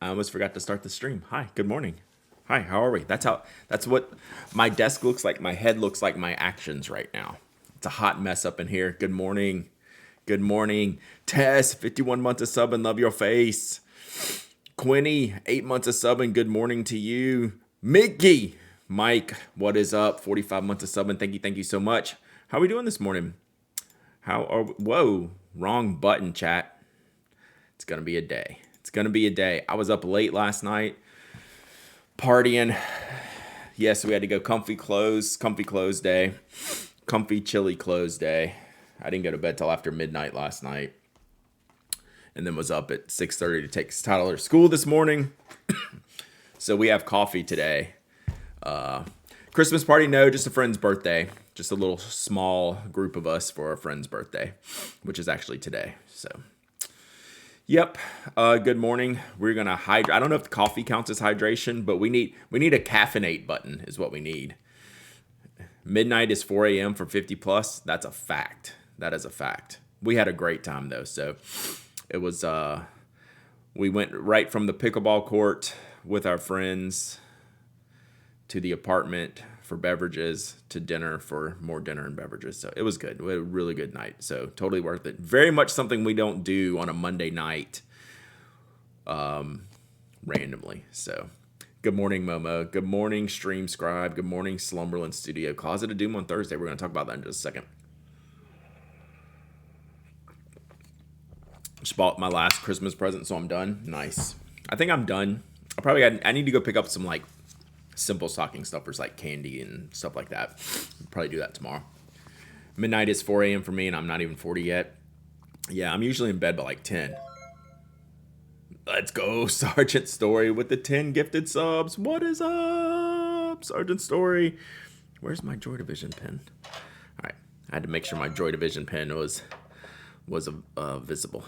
I almost forgot to start the stream. Hi, good morning. Hi, how are we? That's what my desk looks like. My head looks like my actions right now. It's a hot mess up in here. Good morning. Good morning. Tess, 51 months of sub and love your face. Quinny, 8 months of sub and good morning to you. Mickey, Mike, what is up? 45 months of sub and thank you so much. How are we doing this morning? Whoa, wrong button, chat. It's going to be a day. It's going to be a day. I was up late last night partying. Yes, we had to go comfy clothes day. Comfy chilly clothes day. I didn't go to bed till after midnight last night. And then was up at 6:30 to take Tyler to school this morning. So we have coffee today. Christmas party, no, just a friend's birthday. Just a little small group of us for a friend's birthday, which is actually today. So, yep. Good morning. We're gonna hydrate. I don't know if the coffee counts as hydration, but we need a caffeinate button is what we need. Midnight is 4 a.m. for 50 plus. That's a fact. That is a fact. We had a great time though. So it was. We went right from the pickleball court with our friends to the apartment for beverages to dinner for more dinner and beverages. So it was good. We had a really good night. So totally worth it. Very much something we don't do on a Monday night randomly. So good morning, Momo. Good morning, Stream Scribe. Good morning, Slumberland Studio. Closet of Doom on Thursday. We're going to talk about that in just a second. Just bought my last Christmas present, so I'm done. Nice. I think I'm done. I need to go pick up some like simple stocking stuffers like candy and stuff like that. I'll probably do that tomorrow. Midnight is 4 a.m. for me, and I'm not even 40 yet. Yeah, I'm usually in bed by like 10. Let's go, Sergeant Story with the 10 gifted subs. What is up, Sergeant Story? Where's my Joy Division pin? All right, I had to make sure my Joy Division pin was visible.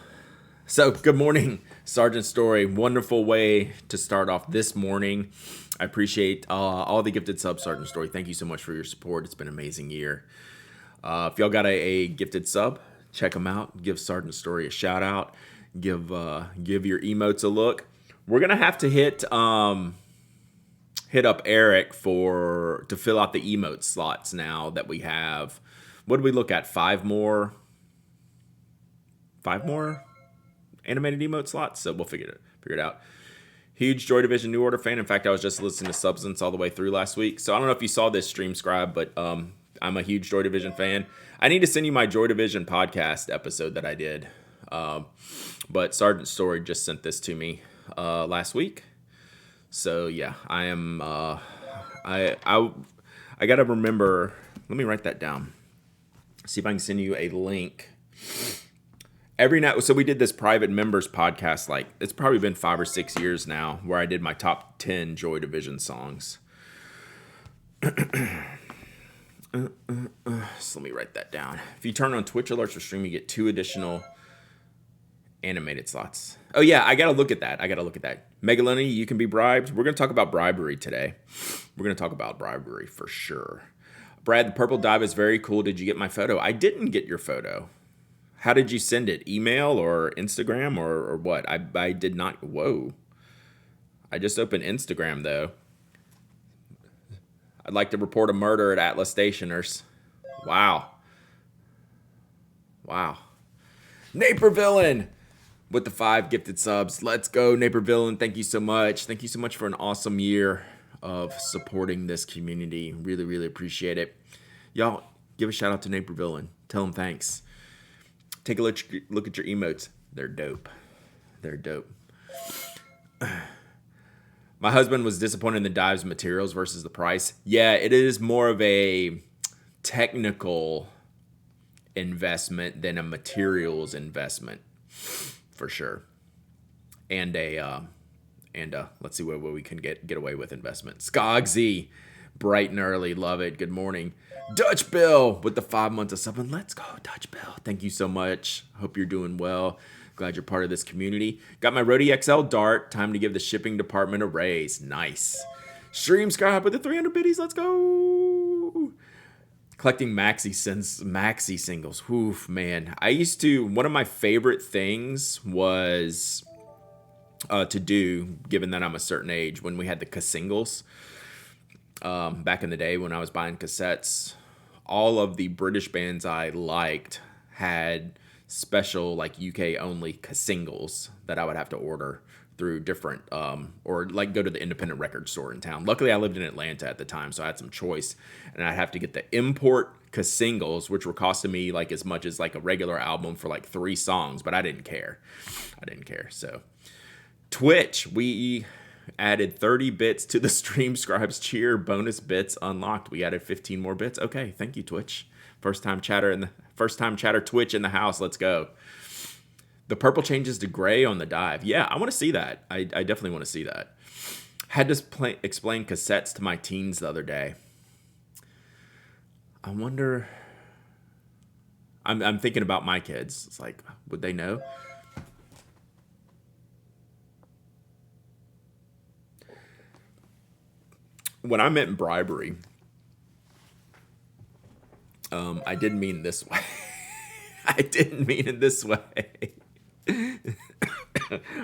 So, good morning, Sergeant Story. Wonderful way to start off this morning. I appreciate all the gifted subs, Sergeant Story. Thank you so much for your support. It's been an amazing year. If y'all got a gifted sub, check them out. Give Sergeant Story a shout out. Give your emotes a look. We're gonna have to hit up Eric to fill out the emote slots now that we have. What did we look at? Five more animated emote slots, so we'll figure it out. Huge Joy Division New Order fan. In fact, I was just listening to Substance all the way through last week. So I don't know if you saw this Stream Scribe, but I'm a huge Joy Division fan. I need to send you my Joy Division podcast episode that I did. But Sergeant Story just sent this to me last week. So yeah, I am. I gotta remember. Let me write that down. See if I can send you a link. Every night, so we did this private members podcast, like it's probably been 5 or 6 years now, where I did my top 10 Joy Division songs. So let me write that down. If you turn on Twitch alerts for stream, you get 2 additional animated slots. Oh yeah, I gotta look at that. Megalini, you can be bribed. We're gonna talk about bribery today. We're gonna talk about bribery for sure. Brad, the purple dive is very cool. Did you get my photo? I didn't get your photo. How did you send it? Email or Instagram or what? I did not. Whoa. I just opened Instagram, though. I'd like to report a murder at Atlas Stationers. Wow. Naper Villain with the 5 gifted subs. Let's go, Naper Villain. Thank you so much. Thank you so much for an awesome year of supporting this community. Really, really appreciate it. Y'all, give a shout out to Naper Villain. Tell him thanks. Take a look at your emotes. They're dope. My husband was disappointed in the dives materials versus the price. Yeah, it is more of a technical investment than a materials investment, for sure. And let's see what we can get away with investment. Skogsy, bright and early, love it. Good morning. Dutch Bill with the 5 months of sub. Let's go, Dutch Bill. Thank you so much. Hope you're doing well. Glad you're part of this community. Got my Rode XL Dart. Time to give the shipping department a raise. Nice. Stream Scribe with the 300 biddies. Let's go. Collecting maxi singles. Oof, man. One of my favorite things was to do, given that I'm a certain age. When we had the singles back in the day when I was buying cassettes, all of the British bands I liked had special like UK only singles that I would have to order through different or like go to the independent record store in town. Luckily I lived in Atlanta at the time, so I had some choice, and I'd have to get the import singles, which were costing me like as much as like a regular album for like 3 songs, but I didn't care. So Twitch, we added 30 bits to the Stream Scribes cheer. Bonus bits unlocked. We added 15 more bits. Okay, thank you, Twitch. First time chatter Twitch in the house. Let's go. The purple changes to gray on the dive. Yeah, I want to see that. I definitely want to see that. Had to explain cassettes to my teens the other day. I wonder. I'm thinking about my kids. It's like, would they know? When I meant bribery, I didn't mean this way. I didn't mean it this way.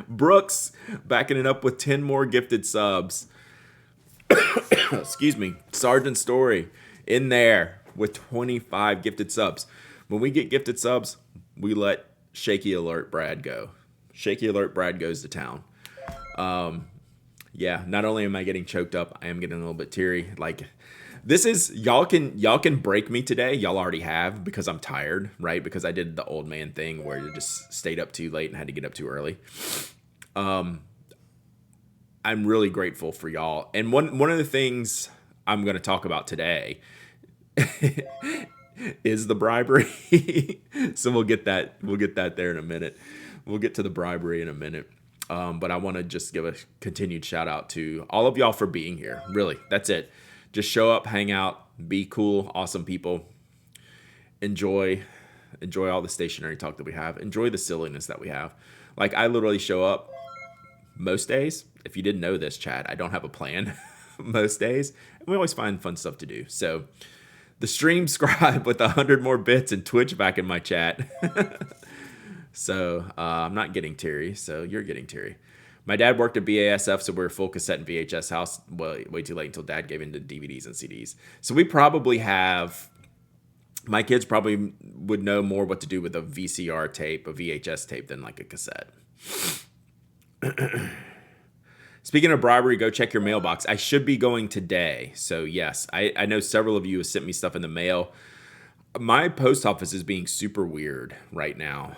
Brooks backing it up with 10 more gifted subs. Excuse me. Sergeant Story in there with 25 gifted subs. When we get gifted subs, we let Shaky Alert Brad go. Shaky Alert Brad goes to town. Yeah, not only am I getting choked up, I am getting a little bit teary. Like, this is, y'all can break me today. Y'all already have, because I'm tired, right? Because I did the old man thing where you just stayed up too late and had to get up too early. I'm really grateful for y'all. And one of the things I'm going to talk about today is the bribery. So we'll get that there in a minute. We'll get to the bribery in a minute. But I want to just give a continued shout out to all of y'all for being here. Really, that's it. Just show up, hang out, be cool, awesome people. Enjoy all the stationary talk that we have. Enjoy the silliness that we have. Like, I literally show up most days. If you didn't know this, Chad, I don't have a plan most days. And we always find fun stuff to do. So the Stream Scribe with 100 more bits and Twitch back in my chat. So I'm not getting teary, so you're getting teary. My dad worked at BASF, so we were full cassette and VHS house. Well, way too late until dad gave into DVDs and CDs. So we probably have, my kids probably would know more what to do with a VCR tape, a VHS tape, than like a cassette. Speaking of bribery, go check your mailbox. I should be going today. So yes, I know several of you have sent me stuff in the mail. My post office is being super weird right now.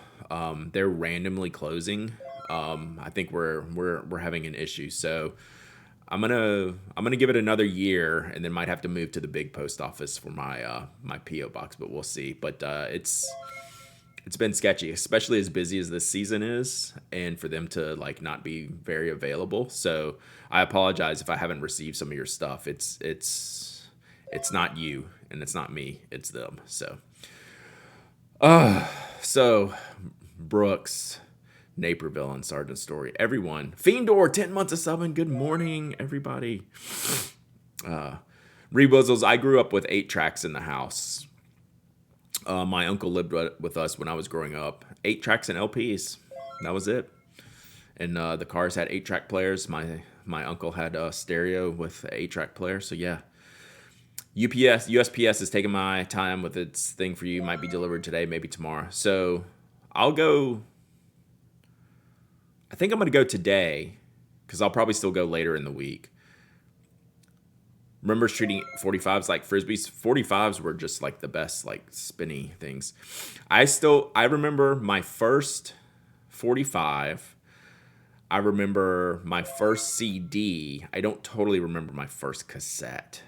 They're randomly closing. I think we're having an issue. So I'm gonna give it another year, and then might have to move to the big post office for my my PO box. But we'll see. But it's been sketchy, especially as busy as this season is, and for them to like not be very available. So I apologize if I haven't received some of your stuff. It's not you, and it's not me. It's them. So Brooks, Naperville, and Sergeant Story. Everyone. Fiendor, 10 months of subbing. Good morning, everybody. Rebuzzles, I grew up with 8 tracks in the house. My uncle lived with us when I was growing up. 8 tracks and LPs. That was it. And the cars had 8-track players. My uncle had a stereo with an 8-track player. So yeah. USPS is taking my time with its thing for you. Might be delivered today, maybe tomorrow. So I'll go. I think I'm going to go today, because I'll probably still go later in the week. Remember treating 45s like Frisbees? 45s were just like the best, like spinny things. I remember my first 45. I remember my first CD. I don't totally remember my first cassette.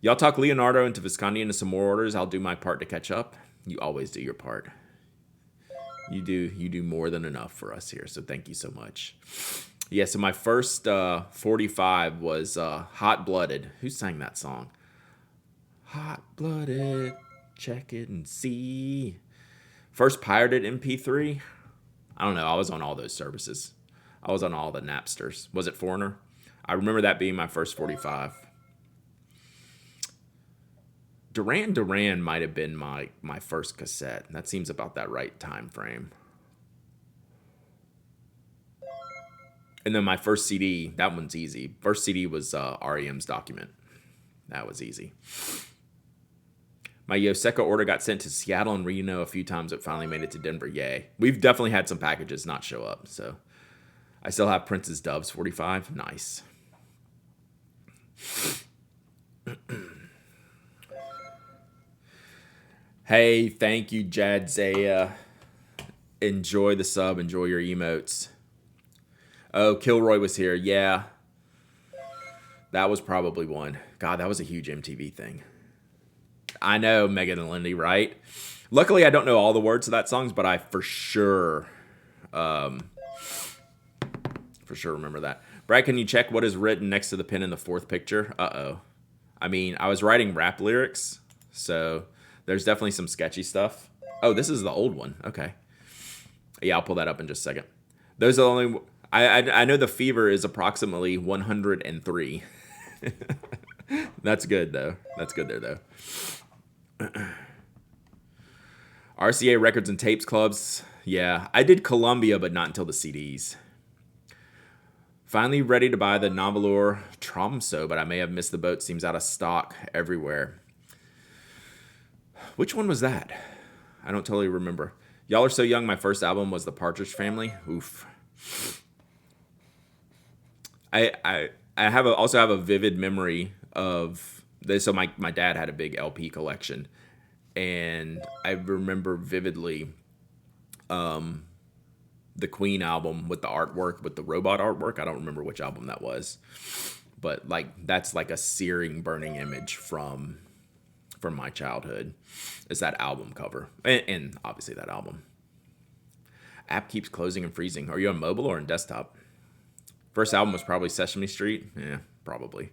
Y'all talk Leonardo into Visconti into some more orders. I'll do my part to catch up. You always do your part. You do more than enough for us here, so thank you so much. Yeah, so my first 45 was Hot Blooded. Who sang that song? Hot Blooded, check it and see. First pirated MP3? I don't know. I was on all those services. I was on all the Napsters. Was it Foreigner? I remember that being my first 45. Duran Duran might have been my first cassette. That seems about that right time frame. And then my first CD, that one's easy. First CD was REM's Document. That was easy. My Yoseka order got sent to Seattle and Reno a few times. It finally made it to Denver. Yay. We've definitely had some packages not show up. So I still have Prince's Doves 45. Nice. Hey, thank you, Jadzaya. Enjoy the sub. Enjoy your emotes. Oh, Kilroy was here. Yeah. That was probably one. God, that was a huge MTV thing. I know, Megan and Lindy, right? Luckily, I don't know all the words to that songs, but I for sure remember that. Brad, can you check what is written next to the pin in the fourth picture? Uh-oh. I mean, I was writing rap lyrics, so there's definitely some sketchy stuff. Oh, this is the old one. Okay. Yeah, I'll pull that up in just a second. Those are the only... I know the fever is approximately 103. That's good, though. That's good there, though. RCA Records and Tapes Clubs. Yeah, I did Columbia, but not until the CDs. Finally ready to buy the Novelure Tromso, but I may have missed the boat. Seems out of stock everywhere. Which one was that? I don't totally remember. Y'all Are So Young. My first album was The Partridge Family. Oof. I also have a vivid memory of this. So my dad had a big LP collection, and I remember vividly the Queen album with the artwork, with the robot artwork. I don't remember which album that was, but like that's like a searing, burning image from my childhood. Is that album cover, and obviously that album. App keeps closing and freezing. Are you on mobile or on desktop? First album was probably Sesame Street. Yeah, probably.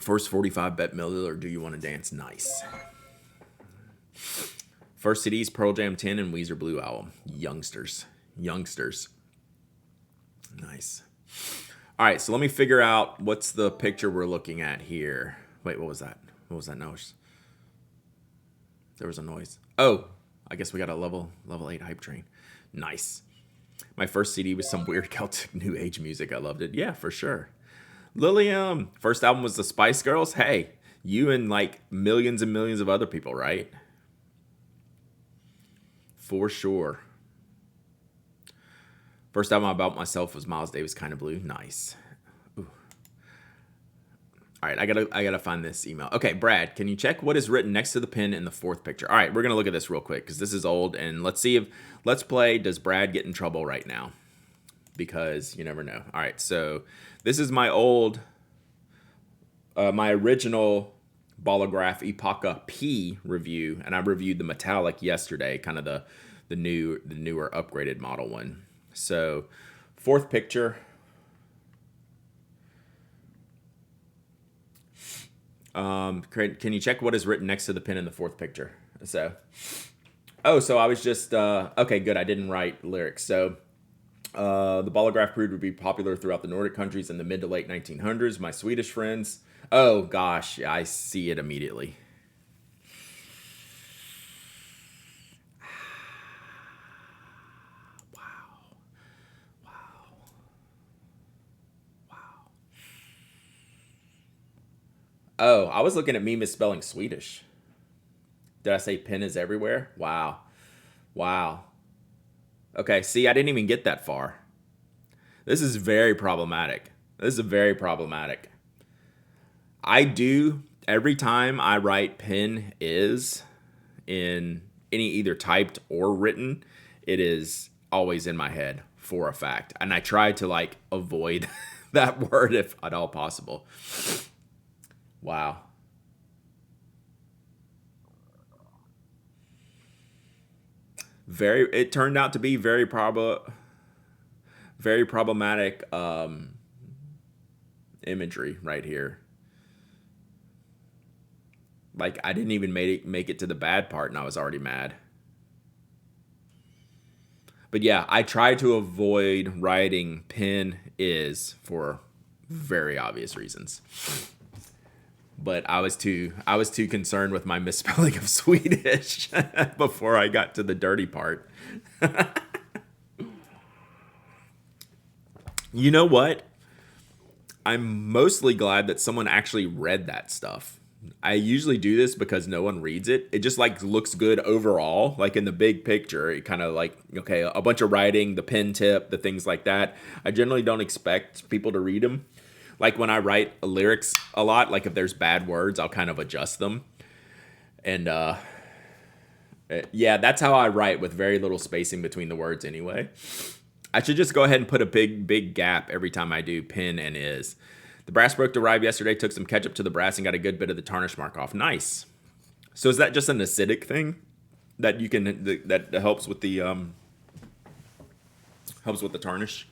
First 45 Bette Midler or Do You Want to Dance? Nice. First CDs, Pearl Jam 10 and Weezer Blue Album. Youngsters. Nice. All right, so let me figure out what's the picture we're looking at here. Wait, what was that? What was that noise? There was a noise. Oh, I guess we got a level 8 hype train. Nice. My first CD was some weird Celtic New Age music. I loved it. Yeah, for sure. Lilium. First album was the Spice Girls. Hey, you and like millions and millions of other people, right? For sure. First album I bought myself was Miles Davis, Kind of Blue. Nice. Ooh. All right, I gotta find this email. Okay, Brad, can you check what is written next to the pin in the fourth picture? All right, we're gonna look at this real quick because this is old, and let's play. Does Brad get in trouble right now? Because you never know. All right, so this is my original Bolograph Epoca P review, and I reviewed the metallic yesterday, kind of the newer upgraded model one. So, fourth picture. Can you check what is written next to the pin in the fourth picture? So I was just okay, good. I didn't write lyrics. So the Bolograph brood would be popular throughout the Nordic countries in the mid to late 1900s. My Swedish friends. Oh gosh, I see it immediately. Oh, I was looking at me misspelling Swedish. Did I say pin is everywhere? Wow. Okay, see, I didn't even get that far. This is very problematic. I do, every time I write pin is in any either typed or written, it is always in my head for a fact. And I try to like avoid that word if at all possible. Wow. It turned out to be very problematic imagery right here. Like I didn't even make it to the bad part and I was already mad. But yeah, I try to avoid writing pin is for very obvious reasons. but I was too concerned with my misspelling of Swedish before I got to the dirty part. You know what? I'm mostly glad that someone actually read that stuff. I usually do this because no one reads it. It just like looks good overall, like in the big picture. It kind of like, okay, a bunch of writing, the pen tip, the things like that. I generally don't expect people to read them. Like when I write lyrics a lot, like if there's bad words, I'll kind of adjust them. And yeah, that's how I write, with very little spacing between the words anyway. I should just go ahead and put a big gap every time I do pin and is. The brass broke arrived yesterday, took some ketchup to the brass and got a good bit of the tarnish mark off. Nice. So is that just an acidic thing that you can that helps with the tarnish?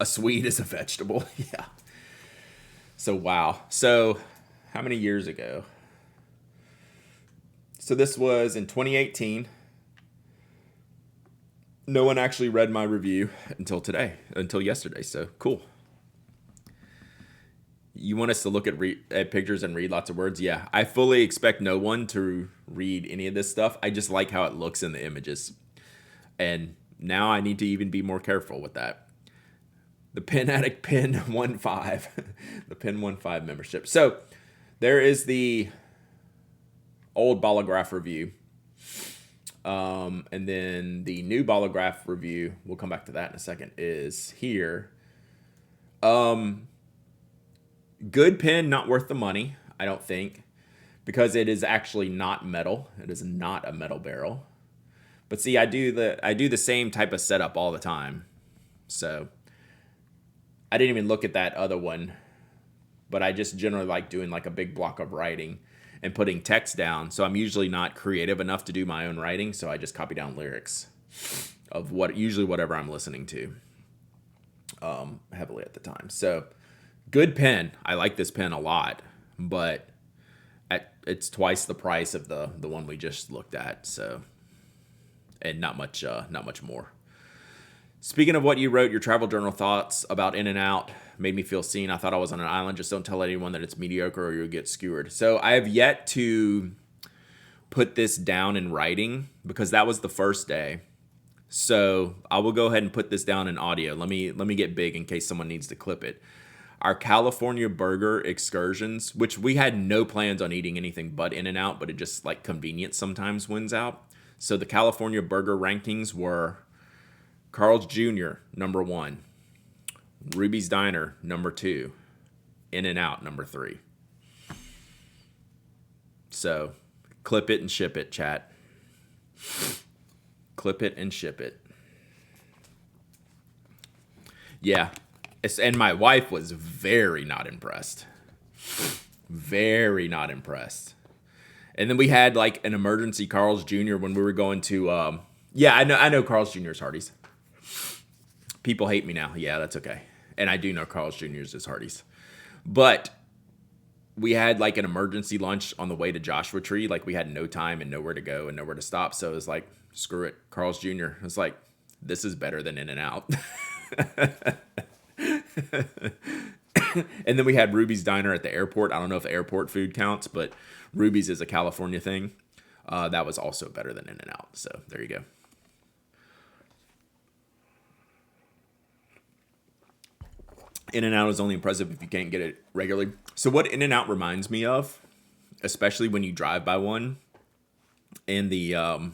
A Swede is a vegetable. Yeah. So wow. So how many years ago? So this was in 2018. No one actually read my review until yesterday. So cool. You want us to look at pictures and read lots of words? Yeah, I fully expect no one to read any of this stuff. I just like how it looks in the images. And now I need to even be more careful with that. The Pen Addict Pen 15, the Pen 15 membership. So there is the old Bolograph review. And then the new Bolograph review, we'll come back to that in a second, is here. Good pen, not worth the money, I don't think, because it is actually not metal. It is not a metal barrel. But see, I do the same type of setup all the time. So I didn't even look at that other one, but I just generally like doing like a big block of writing and putting text down. So I'm usually not creative enough to do my own writing, so I just copy down lyrics of whatever I'm listening to heavily at the time. So good pen. I like this pen a lot, but it's twice the price of the one we just looked at. So, and not much more. Speaking of what you wrote, your travel journal thoughts about In-N-Out made me feel seen. I thought I was on an island. Just don't tell anyone that it's mediocre or you'll get skewered. So I have yet to put this down in writing because that was the first day. So I will go ahead and put this down in audio. Let me get big in case someone needs to clip it. Our California burger excursions, which we had no plans on eating anything but In-N-Out, but it just like convenience sometimes wins out. So the California burger rankings were Carl's Jr., number 1. Ruby's Diner, number 2. In-N-Out, number 3. So, clip it and ship it, chat. Clip it and ship it. Yeah. And my wife was very not impressed. Very not impressed. And then we had like an emergency Carl's Jr. when we were going to, yeah, I know Carl's Jr.'s Hardee's. People hate me now. Yeah, that's okay. And I do know Carl's Jr.'s is Hardee's. But we had like an emergency lunch on the way to Joshua Tree. Like we had no time and nowhere to go and nowhere to stop. So it was like, screw it, Carl's Jr. It was like, this is better than In-N-Out. And then we had Ruby's Diner at the airport. I don't know if airport food counts, but Ruby's is a California thing. That was also better than In-N-Out. So there you go. In-N-Out is only impressive if you can't get it regularly. So what In-N-Out reminds me of, especially when you drive by one and the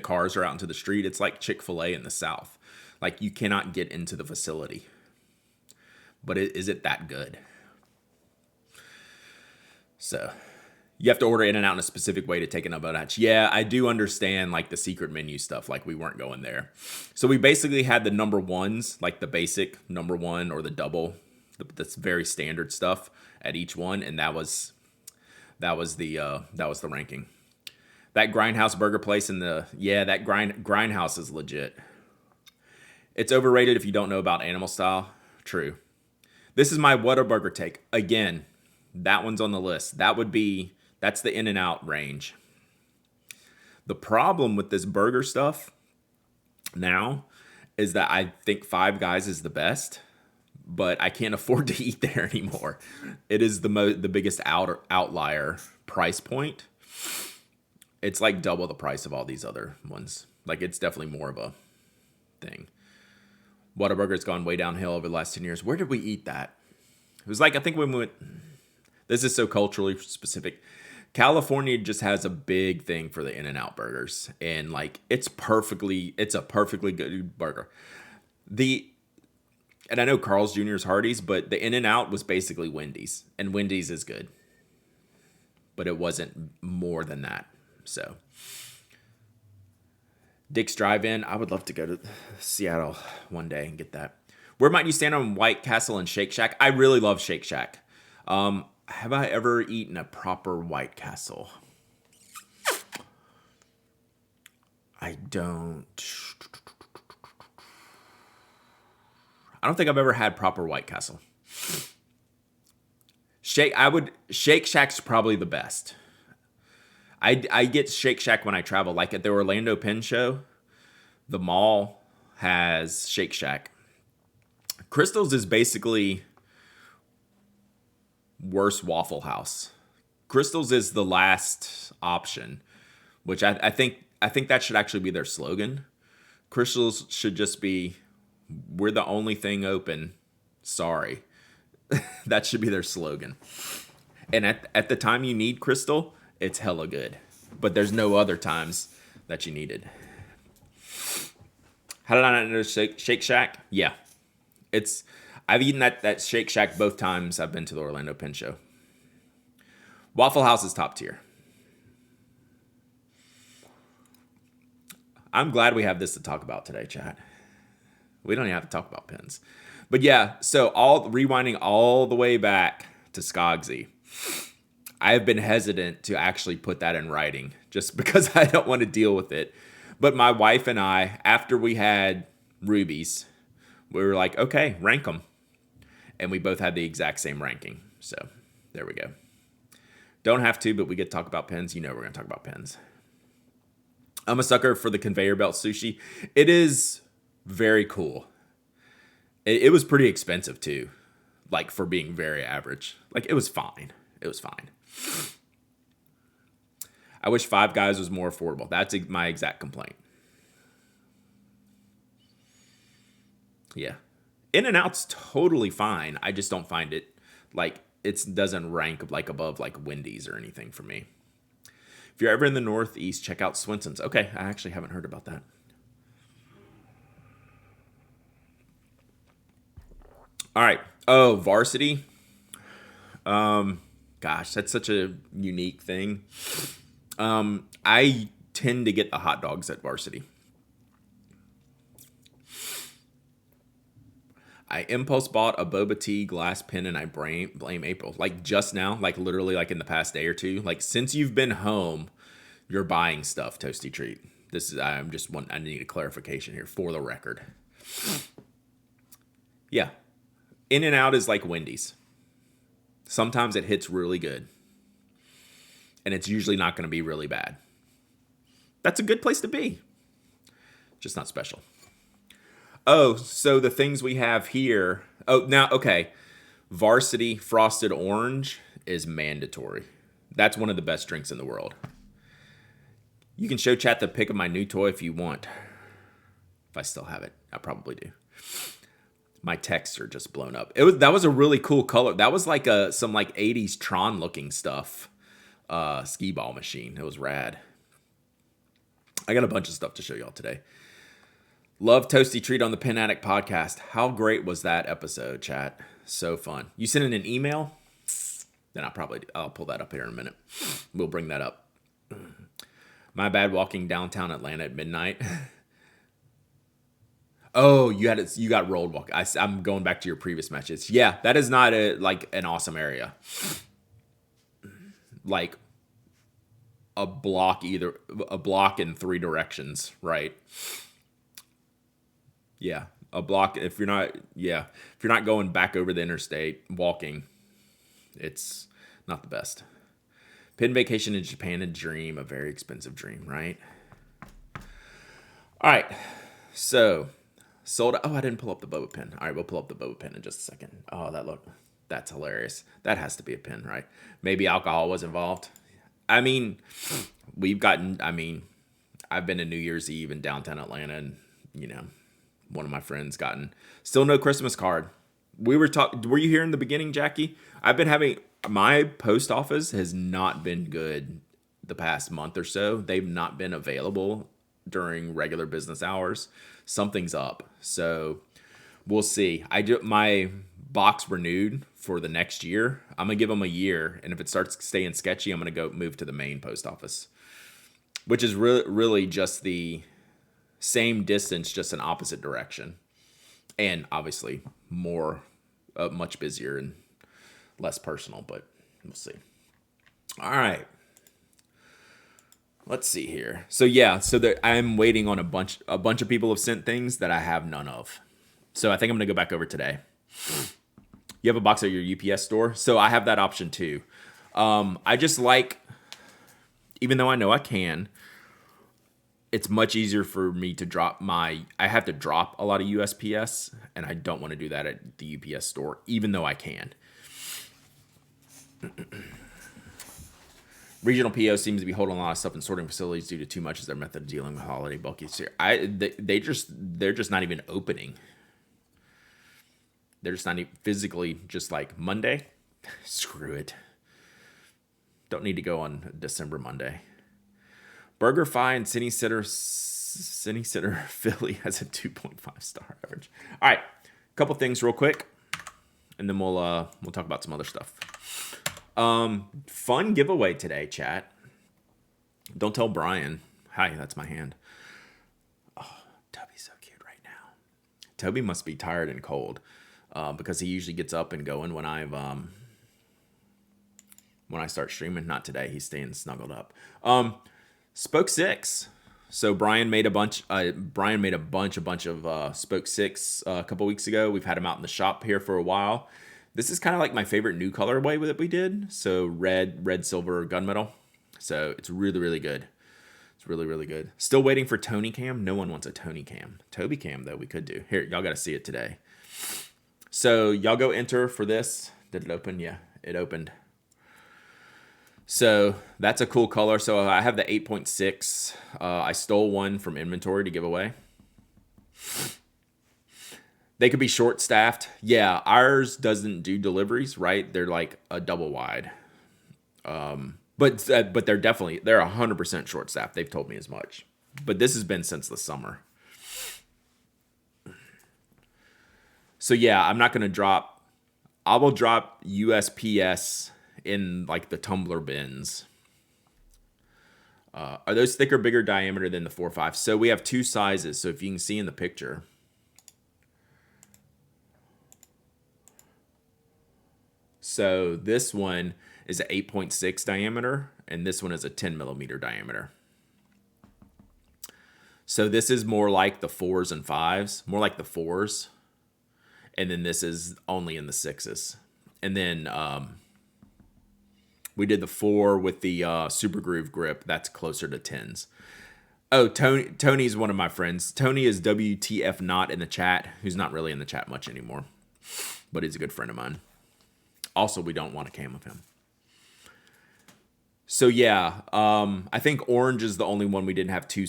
cars are out into the street, it's like Chick-fil-A in the South. Like you cannot get into the facility. But is it that good? So you have to order In-N-Out in a specific way to take it up a notch. Yeah, I do understand like the secret menu stuff. Like we weren't going there. So we basically had the number ones, like the basic number 1 or the double. That's very standard stuff at each one, and that was the ranking. That Grindhouse burger place that Grindhouse is legit. It's overrated if you don't know about animal style. True. This is my Whataburger take. Again, that one's on the list. That's the In-N-Out range. The problem with this burger stuff now is that I think Five Guys is the best, but I can't afford to eat there anymore. It is the biggest outlier price point. It's like double the price of all these other ones. Like, it's definitely more of a thing. Whataburger's gone way downhill over the last 10 years. Where did we eat that? It was like, I think when we went, this is so culturally specific. California just has a big thing for the In-N-Out burgers. And like, it's a perfectly good burger. And I know Carl's Jr. is Hardee's, but the In-N-Out was basically Wendy's. And Wendy's is good. But it wasn't more than that. So, Dick's Drive-In. I would love to go to Seattle one day and get that. Where might you stand on White Castle and Shake Shack? I really love Shake Shack. Have I ever eaten a proper White Castle? I don't think I've ever had proper White Castle. Shake Shack's probably the best. I get Shake Shack when I travel. Like at the Orlando Pen Show, the mall has Shake Shack. Crystal's is basically worse Waffle House. Crystal's is the last option, which I think that should actually be their slogan. Crystal's should just be, we're the only thing open. Sorry. That should be their slogan. And at the time you need Crystal, it's hella good. But there's no other times that you need it. How did I not know Shake Shack? Yeah. I've eaten that Shake Shack both times I've been to the Orlando Pen Show. Waffle House is top tier. I'm glad we have this to talk about today, chat. We don't even have to talk about pens. But yeah, so rewinding all the way back to Skogsy. I have been hesitant to actually put that in writing just because I don't want to deal with it. But my wife and I, after we had Rubies, we were like, okay, rank them. And we both had the exact same ranking. So there we go. Don't have to, but we get to talk about pens. You know we're going to talk about pens. I'm a sucker for the conveyor belt sushi. It is very cool. It was pretty expensive too. Like for being very average. Like it was fine. It was fine. I wish Five Guys was more affordable. That's my exact complaint. Yeah. In-N-Out's totally fine. I just don't find it like it doesn't rank like above like Wendy's or anything for me. If you're ever in the Northeast, check out Swenson's. Okay, I actually haven't heard about that. All right. Oh, Varsity. Gosh, that's such a unique thing. I tend to get the hot dogs at Varsity. I impulse bought a boba tea glass pen and I blame April. Like just now, like literally like in the past day or two. Like since you've been home, you're buying stuff, Toasty Treat. I need a clarification here for the record. Yeah. In-N-Out is like Wendy's. Sometimes it hits really good. And it's usually not going to be really bad. That's a good place to be. Just not special. Oh, so the things we have here. Oh, now, okay. Varsity Frosted Orange is mandatory. That's one of the best drinks in the world. You can show chat the pic of my new toy if you want. If I still have it. I probably do. My texts are just blown up. That was a really cool color. That was like some like 80s Tron looking stuff. Skee ball machine. It was rad. I got a bunch of stuff to show y'all today. Love Toasty Treat on the Pen Addict podcast. How great was that episode, chat? So fun. You sent in an email? Then I'll pull that up here in a minute. We'll bring that up. My bad walking downtown Atlanta at midnight. Oh, you got rolled walk. I'm going back to your previous matches. Yeah, that is not an awesome area. Like a block in three directions, right? Yeah, a block. If you're not going back over the interstate walking, it's not the best. Pen vacation in Japan, a dream, a very expensive dream, right? All right, so Sold. Oh, I didn't pull up the boba pin. All right, we'll pull up the boba pin in just a second. Oh, that's hilarious. That has to be a pin, right? Maybe alcohol was involved. I mean, we've gotten. I mean, I've been to New Year's Eve in downtown Atlanta, and one of my friends gotten still no Christmas card. We were talking. Were you here in the beginning, Jackie? I've been having my post office has not been good the past month or so. They've not been available during regular business hours. Something's up. So we'll see. My box renewed for the next year. I'm gonna give them a year, and if it starts staying sketchy, I'm gonna go move to the main post office, which is really just the same distance, just an opposite direction, and obviously much busier and less personal. But we'll see. All right. Let's see here. So yeah, I'm waiting on a bunch of people have sent things that I have none of. So I think I'm gonna go back over today. You have a box at your UPS store, so I have that option too. I just like, even though I know I can, it's much easier for me to I have to drop a lot of USPS, and I don't want to do that at the UPS store, even though I can. Regional PO seems to be holding a lot of stuff in sorting facilities due to too much as their method of dealing with holiday bulkies here. They're just not even opening. They're just not even physically, just like Monday. Screw it. Don't need to go on December Monday. BurgerFi and Cine Sitter Philly has a 2.5 star average. All right, a couple things real quick, and then we'll talk about some other stuff. Fun giveaway today, chat. Don't tell Brian. Hi, that's my hand. Oh, Toby's so cute right now. Toby must be tired and cold, because he usually gets up and going when I start streaming. Not today. He's staying snuggled up. Spoke 6. So Brian made a bunch of Spoke 6 a couple weeks ago. We've had him out in the shop here for a while. This is kind of like my favorite new colorway that we did. So red, silver, gunmetal. So it's really, really good. It's really, really good. Still waiting for Tony Cam. No one wants a Tony Cam. Toby Cam, though, we could do. Here, y'all got to see it today. So y'all go enter for this. Did it open? Yeah, it opened. So that's a cool color. So I have the 8.6. I stole one from inventory to give away. They could be short staffed. Yeah, ours doesn't do deliveries, right? They're like a double wide. But they're 100% short staffed. They've told me as much. But this has been since the summer. So yeah, I'm not going to drop. I will drop USPS in like the tumbler bins. Are those thicker, bigger diameter than the 4.5? So we have two sizes. So if you can see in the picture. So this one is an 8.6 diameter, and this one is a 10 millimeter diameter. So this is more like the 4s and 5s, more like the 4s. And then this is only in the 6s. And then we did the 4 with the Super Groove grip. That's closer to 10s. Oh, Tony's one of my friends. Tony is WTF not in the chat, who's not really in the chat much anymore. But he's a good friend of mine. Also, we don't want a cam of him. So yeah, I think orange is the only one we didn't have two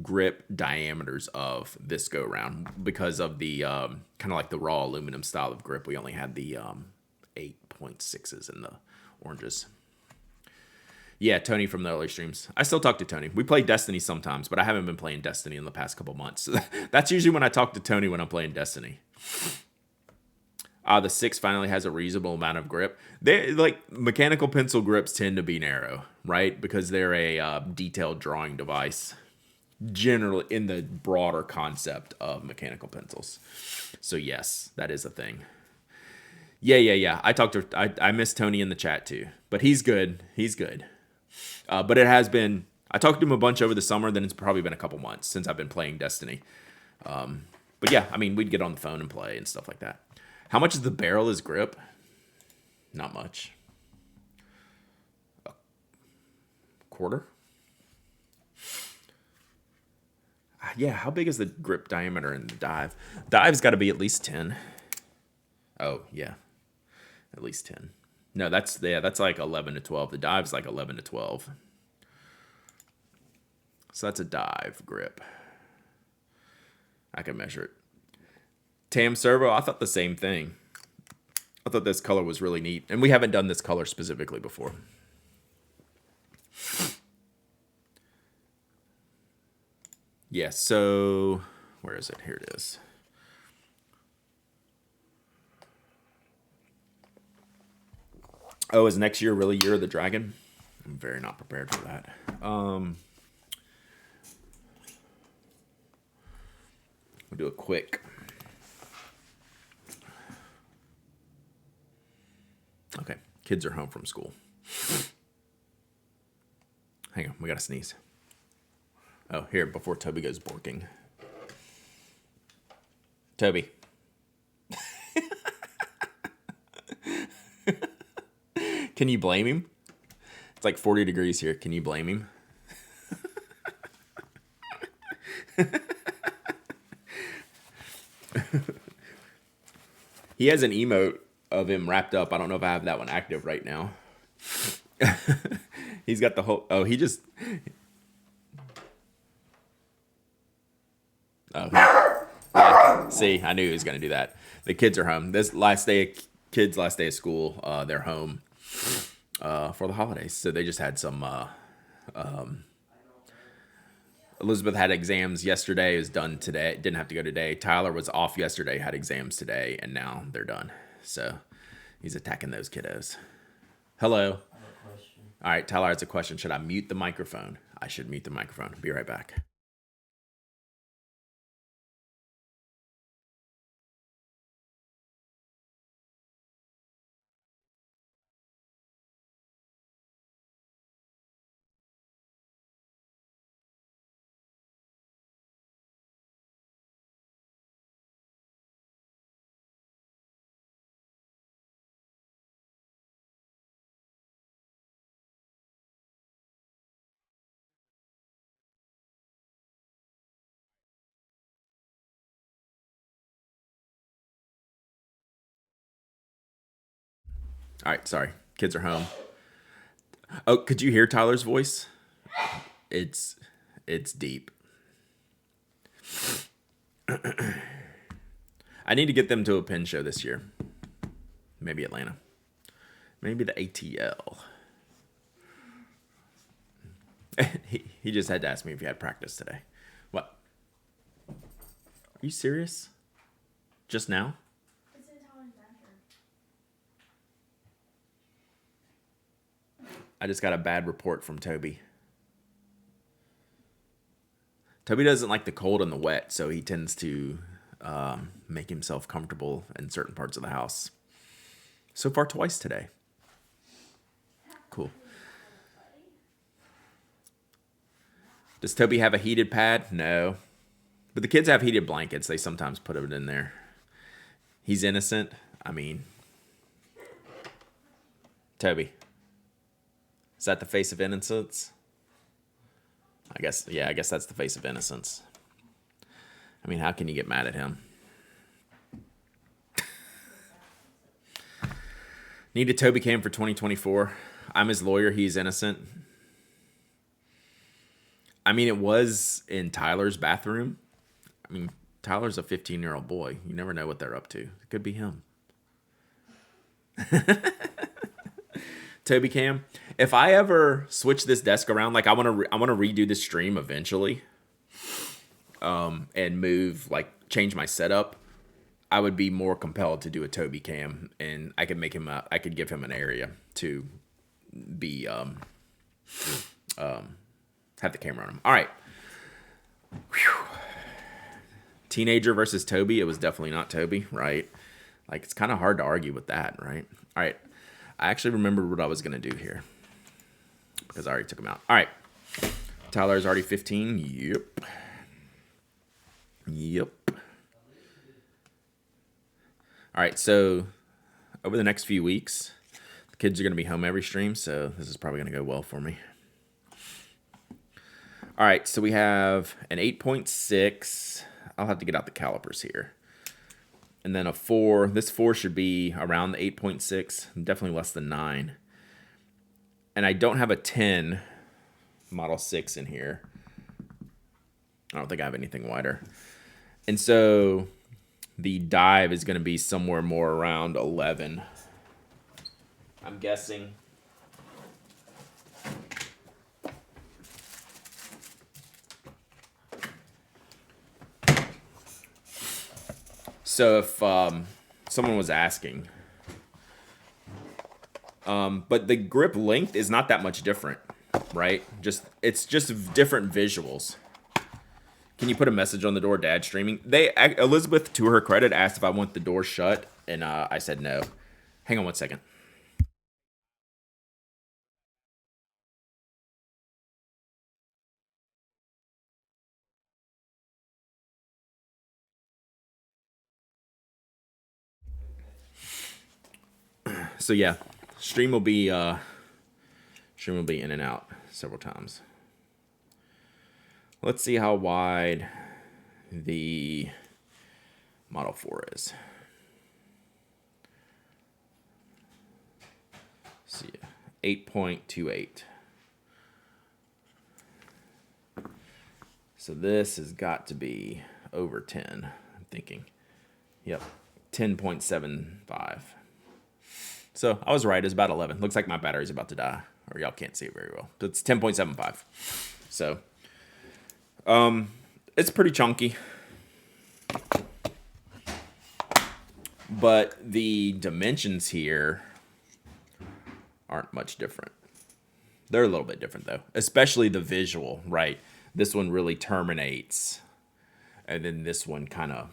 grip diameters of this go round because of the kind of like the raw aluminum style of grip. We only had the 8.6s in the oranges. Yeah, Tony from the early streams. I still talk to Tony. We play Destiny sometimes, but I haven't been playing Destiny in the past couple months. So that's usually when I talk to Tony when I'm playing Destiny. The 6 finally has a reasonable amount of grip. They like mechanical pencil grips tend to be narrow, right? Because they're a detailed drawing device, generally in the broader concept of mechanical pencils. So yes, that is a thing. Yeah. I miss Tony in the chat too, but he's good. But it has been. I talked to him a bunch over the summer. Then it's probably been a couple months since I've been playing Destiny. But yeah, I mean, we'd get on the phone and play and stuff like that. How much is the barrel is grip? Not much. A quarter? Yeah, how big is the grip diameter in the dive? Dive's got to be at least 10. Oh, yeah. At least 10. No, that's like 11 to 12. The dive's like 11 to 12. So that's a dive grip. I can measure it. Tam Servo, I thought the same thing. I thought this color was really neat. And we haven't done this color specifically before. Yeah, so where is it? Here it is. Oh, is next year really Year of the Dragon? I'm very not prepared for that. We'll do a quick. Okay, kids are home from school. Hang on, we gotta sneeze. Oh, here, before Toby goes borking. Toby. Can you blame him? It's like 40 degrees here. Can you blame him? He has an emote of him wrapped up. I don't know if I have that one active right now. He's got the whole... Oh, he just... Oh, yeah. See, I knew he was going to do that. The kids are home. This last day of school. They're home for the holidays. So they just had some... Elizabeth had exams yesterday. Is done today. Didn't have to go today. Tyler was off yesterday. Had exams today, and now they're done. So he's attacking those kiddos. Hello. I have a question. All right, Tyler has a question. Should I mute the microphone? I should mute the microphone. Be right back. All right, sorry. Kids are home. Oh, could you hear Tyler's voice? It's deep. I need to get them to a pen show this year. Maybe Atlanta. Maybe the ATL. He just had to ask me if you had practice today. What? Are you serious? Just now? It's in Tyler's bathroom. I just got a bad report from Toby. Toby doesn't like the cold and the wet, so he tends to make himself comfortable in certain parts of the house. So far, twice today. Cool. Does Toby have a heated pad? No. But the kids have heated blankets. They sometimes put it in there. He's innocent. I mean, Toby. Is that the face of innocence? I guess that's the face of innocence. I mean, how can you get mad at him? Need a Toby cam for 2024. I'm his lawyer. He's innocent. I mean, it was in Tyler's bathroom. I mean, Tyler's a 15-year-old boy. You never know what they're up to. It could be him. Toby cam. If I ever switch this desk around, like I want to redo this stream eventually, and move, like change my setup, I would be more compelled to do a Toby cam, and I could give him an area to be have the camera on him. All right. Whew. Teenager versus Toby. It was definitely not Toby, right? Like, it's kind of hard to argue with that, right? All right. I actually remembered what I was going to do here because I already took him out. All right. Tyler's already 15. Yep. All right. So over the next few weeks, the kids are going to be home every stream, so this is probably going to go well for me. All right, so we have an 8.6. I'll have to get out the calipers here. And then a 4. This 4 should be around the 8.6, definitely less than 9. And I don't have a 10 Model 6 in here. I don't think I have anything wider. And so the dive is going to be somewhere more around 11. I'm guessing. So if someone was asking, but the grip length is not that much different, right? It's just different visuals. Can you put a message on the door, Dad streaming? Elizabeth, to her credit, asked if I want the door shut, and I said no. Hang on one second. So yeah, stream will be in and out several times. Let's see how wide the Model 4 is. Let's see, 8.28. So this has got to be over 10, I'm thinking. Yep, 10.75. So I was right, it's about 11. Looks like my battery's about to die, or y'all can't see it very well. But it's 10.75. So it's pretty chunky. But the dimensions here aren't much different. They're a little bit different though, especially the visual, right? This one really terminates, and then this one kind of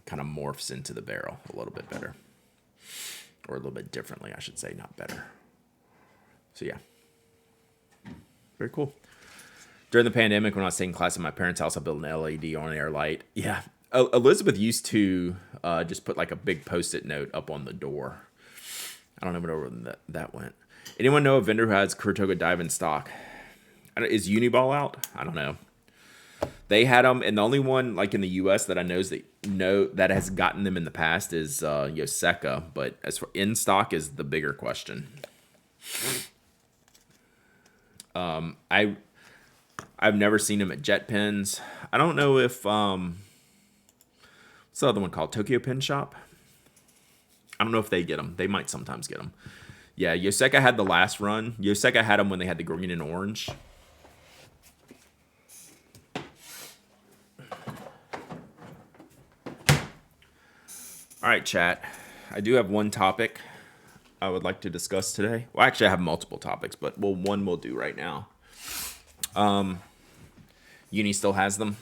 morphs into the barrel a little bit better, or a little bit differently, I should say, not better. So yeah, very cool. During the pandemic, when I was taking class at my parents' house, I built an LED on-air light. Yeah, Elizabeth used to just put like a big Post-it note up on the door. I don't even know where that went. Anyone know a vendor who has Kurtoga dive in stock? Is Uniball out? I don't know. They had them, and the only one like in the U.S. that I know that has gotten them in the past is Yoseka. But as for in stock is the bigger question. I've never seen them at Jet Pens. I don't know if what's the other one called? Tokyo Pen Shop. I don't know if they get them. They might sometimes get them. Yeah, Yoseka had the last run. Yoseka had them when they had the green and orange. All right, chat. I do have one topic I would like to discuss today. Well, actually, I have multiple topics, but one we'll do right now. Uni still has them.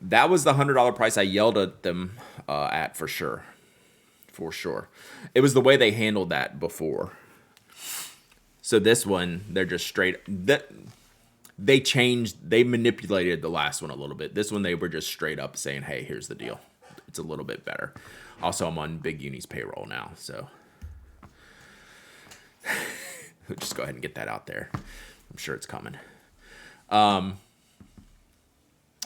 That was the $100 price I yelled at them at for sure. For sure. It was the way they handled that before. So this one, they're just straight. They manipulated the last one a little bit. This one, they were just straight up saying, hey, here's the deal. It's a little bit better. Also, I'm on Big Uni's payroll now, so we'll just go ahead and get that out there. I'm sure it's coming. Oh,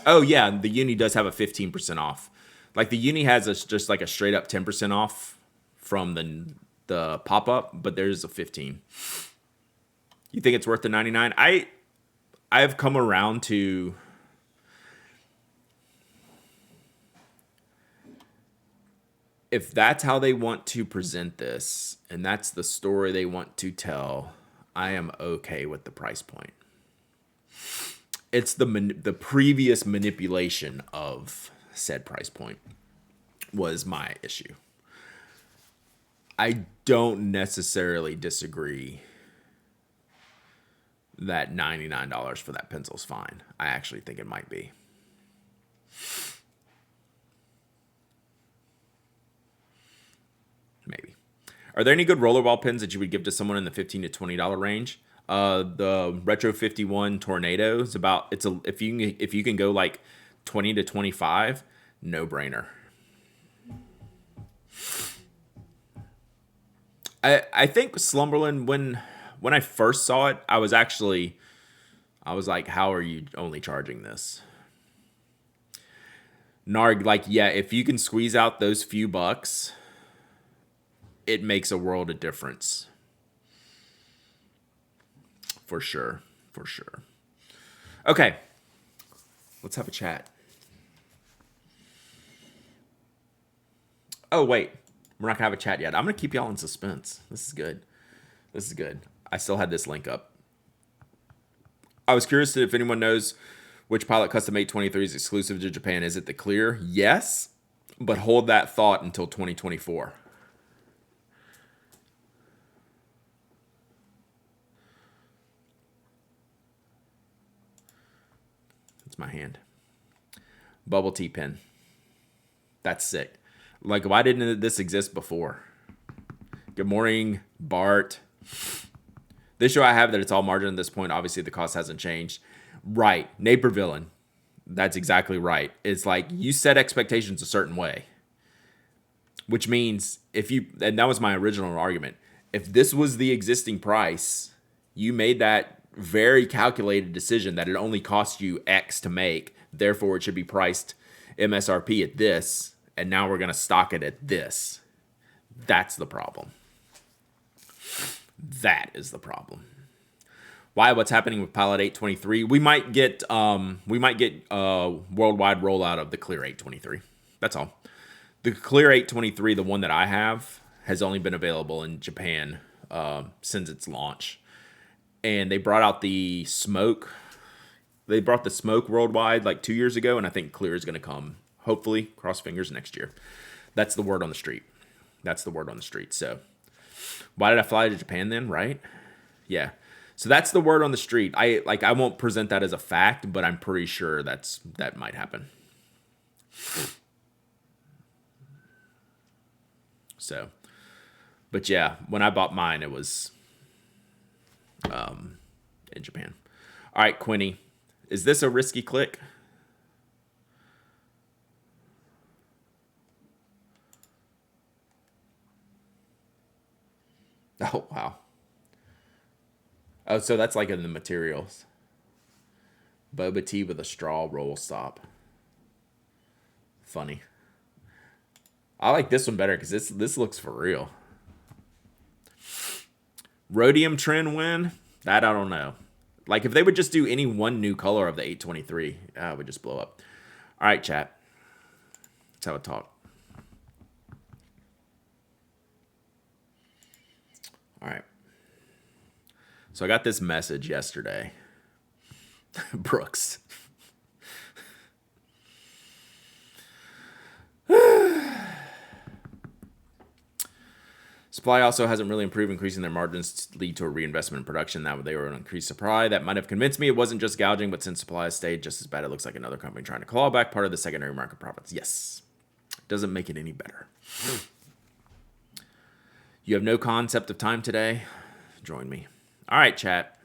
yeah, the Uni does have a 15% off. Like, the Uni has just like a straight up 10% off from the pop-up, but there's a 15. You think it's worth the 99? I've come around to if that's how they want to present this and that's the story they want to tell, I am okay with the price point. It's the previous manipulation of said price point was my issue. I don't necessarily disagree that $99 for that pencil is fine. I actually think it might be. Maybe. Are there any good rollerball pens that you would give to someone in the $15 to $20 range? The Retro 51 Tornado is about if you can go like 20 to 25, no brainer. I think Slumberland when I first saw it, I was actually I was like, how are you only charging this? Narg, like, yeah, if you can squeeze out those few bucks, it makes a world of difference. For sure. For sure. Okay. Let's have a chat. Oh, wait. We're not going to have a chat yet. I'm going to keep y'all in suspense. This is good. This is good. I still had this link up. I was curious if anyone knows which Pilot Custom 823 is exclusive to Japan. Is it the Clear? Yes, but hold that thought until 2024. That's my hand. Bubble tea pen. That's sick. Like, why didn't this exist before? Good morning, Bart. The issue I have that it's all margin at this point. Obviously, the cost hasn't changed. Right. Naper Villain. That's exactly right. It's like you set expectations a certain way. Which means if you, and that was my original argument, if this was the existing price, you made that very calculated decision that it only costs you X to make. Therefore, it should be priced MSRP at this. And now we're going to stock it at this. That's the problem. That is the problem. Why? What's happening with Pilot 823? We might get worldwide rollout of the Clear 823. That's all. The Clear 823, the one that I have, has only been available in Japan since its launch, and they brought out the Smoke. They brought the Smoke worldwide like 2 years ago, and I think Clear is going to come, hopefully, cross fingers, next year. That's the word on the street. That's the word on the street. So why did I fly to Japan then, right? Yeah. So that's the word on the street. I won't present that as a fact, but I'm pretty sure that might happen. So, but yeah, when I bought mine, it was in Japan. All right, Quinny, is this a risky click? Oh, wow. Oh, so that's like in the materials. Boba tea with a straw roll stop. Funny. I like this one better because this looks for real. Rhodium trend win? That I don't know. Like if they would just do any one new color of the 823, it would just blow up. All right, chat. Let's have a talk. All right. So I got this message yesterday. Brooks. Supply also hasn't really improved, increasing their margins to lead to a reinvestment in production. That they were an increased supply. That might have convinced me it wasn't just gouging, but since supply has stayed just as bad, it looks like another company trying to claw back part of the secondary market profits. Yes. Doesn't make it any better. You have no concept of time today? Join me. All right, chat.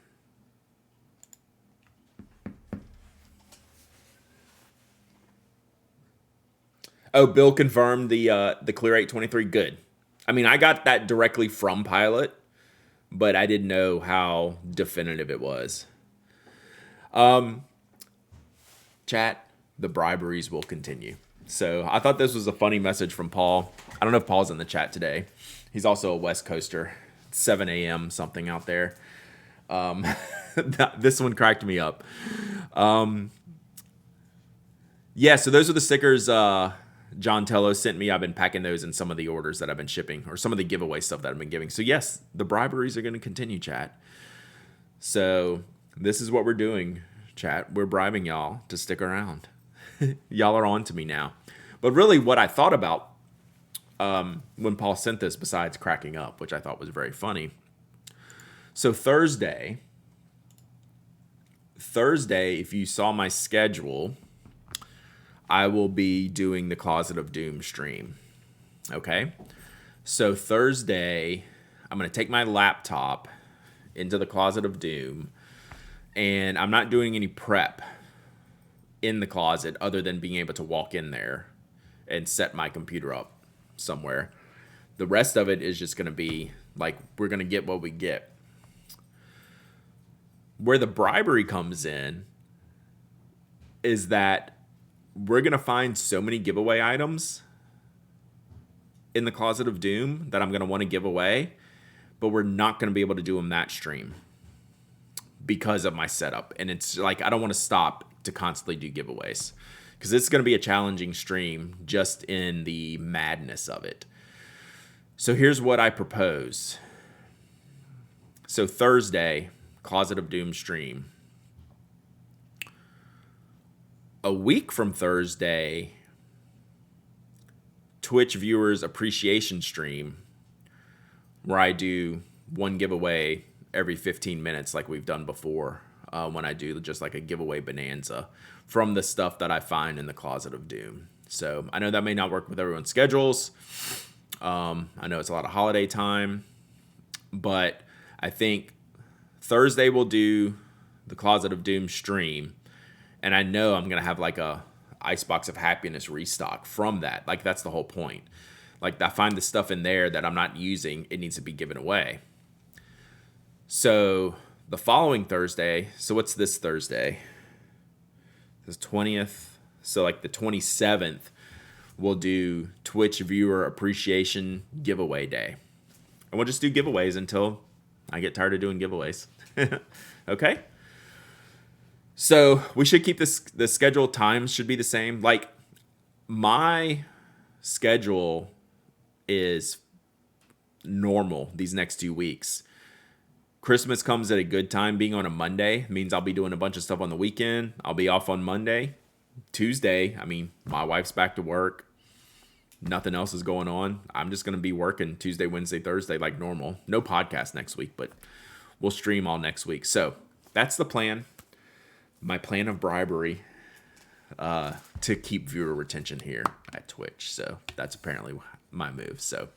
Oh, Bill confirmed the Clear 823. Good. I mean, I got that directly from Pilot, but I didn't know how definitive it was. Chat, the briberies will continue. So I thought this was a funny message from Paul. I don't know if Paul's in the chat today. He's also a West Coaster. It's 7 a.m. something out there. This one cracked me up. Yeah, so those are the stickers John Tello sent me. I've been packing those in some of the orders that I've been shipping, or some of the giveaway stuff that I've been giving. So yes, the briberies are going to continue, chat. So this is what we're doing, chat. We're bribing y'all to stick around. Y'all are on to me now. But really what I thought about when Paul sent this, besides cracking up, which I thought was very funny. So Thursday, if you saw my schedule, I will be doing the Closet of Doom stream. Okay? So Thursday, I'm going to take my laptop into the Closet of Doom, and I'm not doing any prep in the closet other than being able to walk in there and set my computer up somewhere. The rest of it is just going to be like, we're going to get what we get. Where the bribery comes in is that we're going to find so many giveaway items in the Closet of Doom that I'm going to want to give away, but we're not going to be able to do them that stream because of my setup. And it's like, I don't want to stop to constantly do giveaways because it's going to be a challenging stream just in the madness of it. So here's what I propose. So Thursday, Closet of Doom stream. A week from Thursday, Twitch viewers appreciation stream where I do one giveaway every 15 minutes like we've done before, when I do just like a giveaway bonanza from the stuff that I find in the Closet of Doom. So I know that may not work with everyone's schedules. I know it's a lot of holiday time, but I think Thursday we'll do the Closet of Doom stream, and I know I'm gonna have like a Icebox of Happiness restock from that. Like that's the whole point. Like I find the stuff in there that I'm not using, it needs to be given away. So the following Thursday, so what's this Thursday? This 20th. So like the 27th, we'll do Twitch viewer appreciation giveaway day. And we'll just do giveaways until I get tired of doing giveaways. Okay? So we should keep this, the schedule times should be the same. Like my schedule is normal these next 2 weeks. Christmas comes at a good time. Being on a Monday means I'll be doing a bunch of stuff on the weekend. I'll be off on Monday. Tuesday, I mean, my wife's back to work. Nothing else is going on. I'm just going to be working Tuesday, Wednesday, Thursday like normal. No podcast next week, but we'll stream all next week. So that's the plan. My plan of bribery to keep viewer retention here at Twitch. So that's apparently my move. So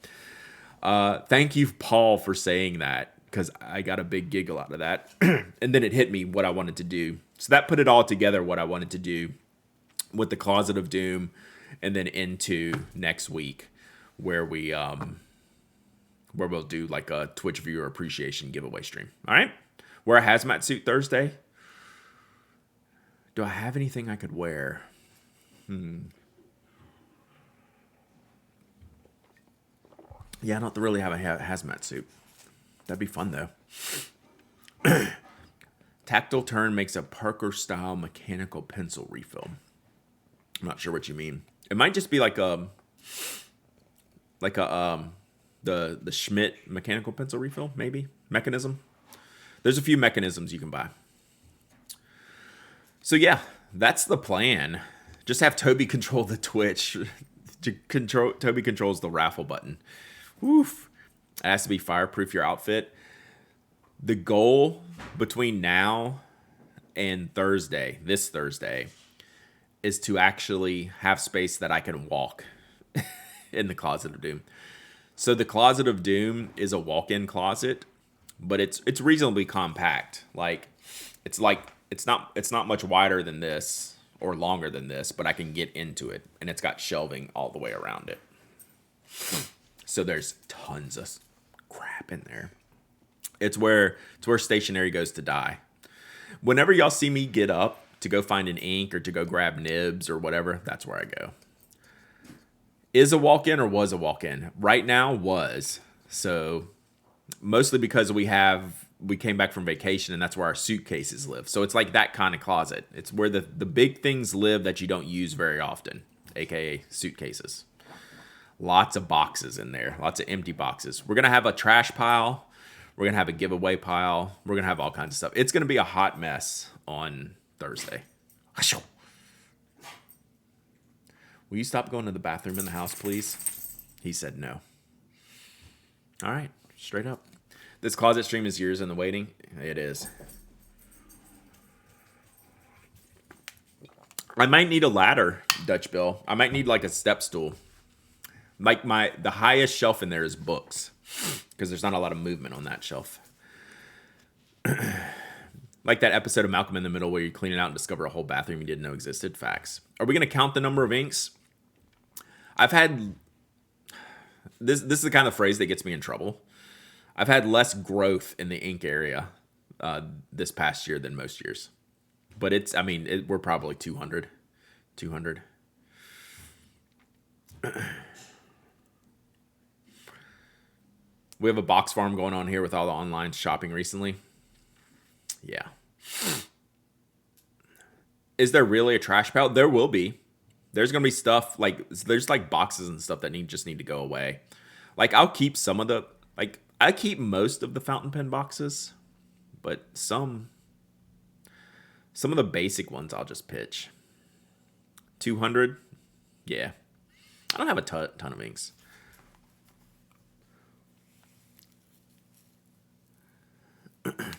thank you, Paul, for saying that, because I got a big giggle out of that. And then it hit me what I wanted to do. So that put it all together, what I wanted to do with the Closet of Doom, and then into next week where we'll do like a Twitch viewer appreciation giveaway stream. All right? Wear a hazmat suit Thursday. Do I have anything I could wear? Yeah, I don't really have a hazmat suit. That'd be fun, though. Tactile turn makes a Parker-style mechanical pencil refill. I'm not sure what you mean. It might just be like the Schmidt mechanical pencil refill, maybe mechanism. There's a few mechanisms you can buy. So yeah, that's the plan. Just have Toby control the Twitch. Toby controls the raffle button. Woof. It has to be fireproof your outfit. The goal between now and Thursday, this Thursday, is to actually have space that I can walk in the Closet of Doom. So the Closet of Doom is a walk-in closet, but it's reasonably compact. It's not much wider than this or longer than this, but I can get into it, and it's got shelving all the way around it. So there's tons of crap in there. It's where stationery goes to die. Whenever y'all see me get up to go find an ink or to go grab nibs or whatever, that's where I go. Is a walk-in or was a walk-in? Right now was. So mostly because we came back from vacation and that's where our suitcases live. So it's like that kind of closet. It's where the big things live that you don't use very often, aka suitcases. Lots of boxes in there, lots of empty boxes. We're going to have a trash pile. We're going to have a giveaway pile. We're going to have all kinds of stuff. It's going to be a hot mess on Thursday. Will you stop going to the bathroom in the house, please? He said no. All right, straight up. This closet stream is years in the waiting. It is. I might need a ladder, Dutch Bill. I might need like a step stool. Like the highest shelf in there is books, because there's not a lot of movement on that shelf. Like that episode of Malcolm in the Middle where you clean it out and discover a whole bathroom you didn't know existed. Facts. Are we going to count the number of inks? I've had... This is the kind of phrase that gets me in trouble. I've had less growth in the ink area this past year than most years. But we're probably 200. 200. We have a box farm going on here with all the online shopping recently. Yeah. Is there really a trash pile? There will be. There's gonna be stuff there's like boxes and stuff that just need to go away. Like I'll keep I keep most of the fountain pen boxes, but some of the basic ones I'll just pitch. 200, yeah. I don't have a ton of inks.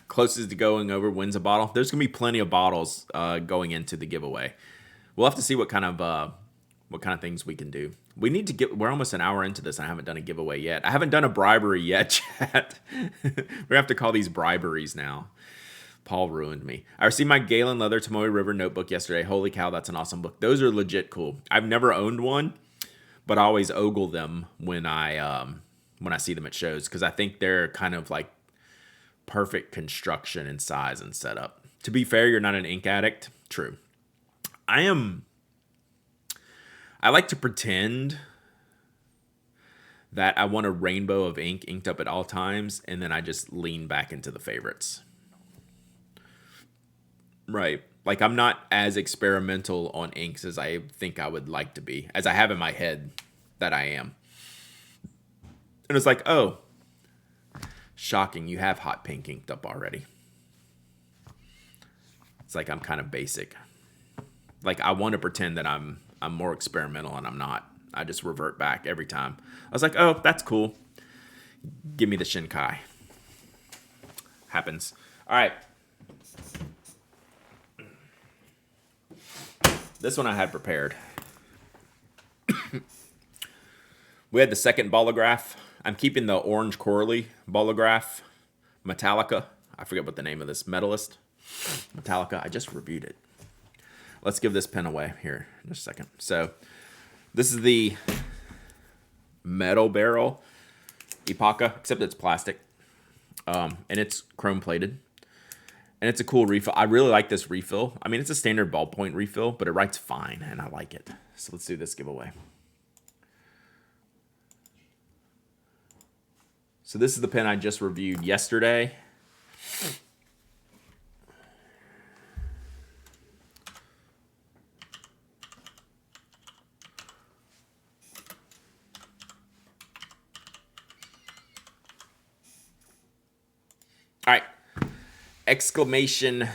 Closest to going over wins a bottle. There's gonna be plenty of bottles going into the giveaway. We'll have to see what kind of things we can do. We need to get. We're almost an hour into this, and I haven't done a giveaway yet. I haven't done a bribery yet, chat. We have to call these briberies now. Paul ruined me. I received my Galen Leather Tomoe River notebook yesterday. Holy cow, that's an awesome book. Those are legit cool. I've never owned one, but I always ogle them when I see them at shows because I think they're kind of like perfect construction and size and setup. To be fair, you're not an ink addict. True. I like to pretend that I want a rainbow of ink inked up at all times, and then I just lean back into the favorites. Right. Like I'm not as experimental on inks as I think I would like to be, as I have in my head that I am. And it's like, oh, shocking, you have hot pink inked up already. It's like I'm kind of basic. Like I want to pretend that I'm more experimental and I'm not. I just revert back every time. I was like, oh, that's cool. Give me the Shinkai. Happens. All right. This one I had prepared. We had the second Bolograph. I'm keeping the orange Corley Bolograph. Metallica. I forget what the name of this. Medalist. Metallica. I just reviewed it. Let's give this pen away here in just a second. So this is the metal barrel Epoca, except it's plastic. And it's chrome plated. And it's a cool refill. I really like this refill. I mean, it's a standard ballpoint refill, but it writes fine, and I like it. So let's do this giveaway. So this is the pen I just reviewed yesterday. All right. Exclamation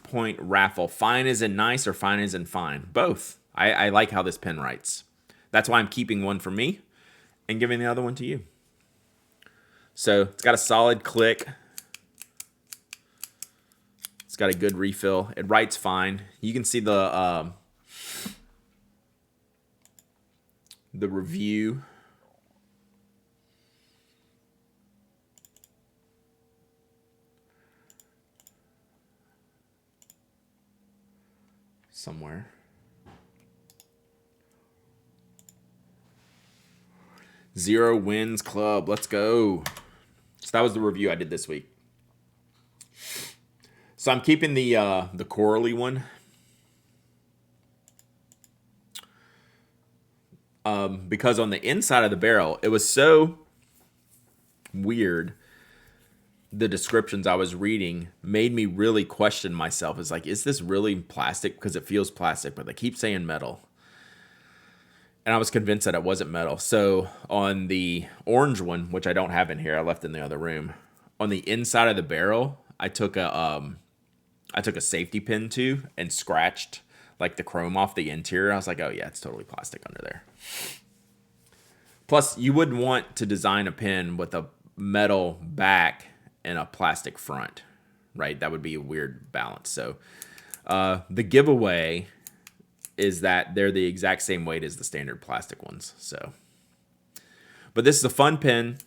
point raffle. Fine as in nice or fine as in fine? Both. I like how this pen writes. That's why I'm keeping one for me and giving the other one to you. So it's got a solid click. It's got a good refill. It writes fine. You can see the review. Somewhere. Zero Wins Club. Let's go. So that was the review I did this week. So I'm keeping the Corley one. Because on the inside of the barrel, it was so weird. The descriptions I was reading made me really question myself. It's like, is this really plastic? Because it feels plastic, but they keep saying metal. And I was convinced that it wasn't metal. So on the orange one, which I don't have in here, I left in the other room. On the inside of the barrel, I took a safety pin to and scratched like the chrome off the interior. I was like, oh yeah, it's totally plastic under there. Plus, you wouldn't want to design a pen with a metal back and a plastic front, right? That would be a weird balance. So the giveaway is that they're the exact same weight as the standard plastic ones. So, but this is a fun pen.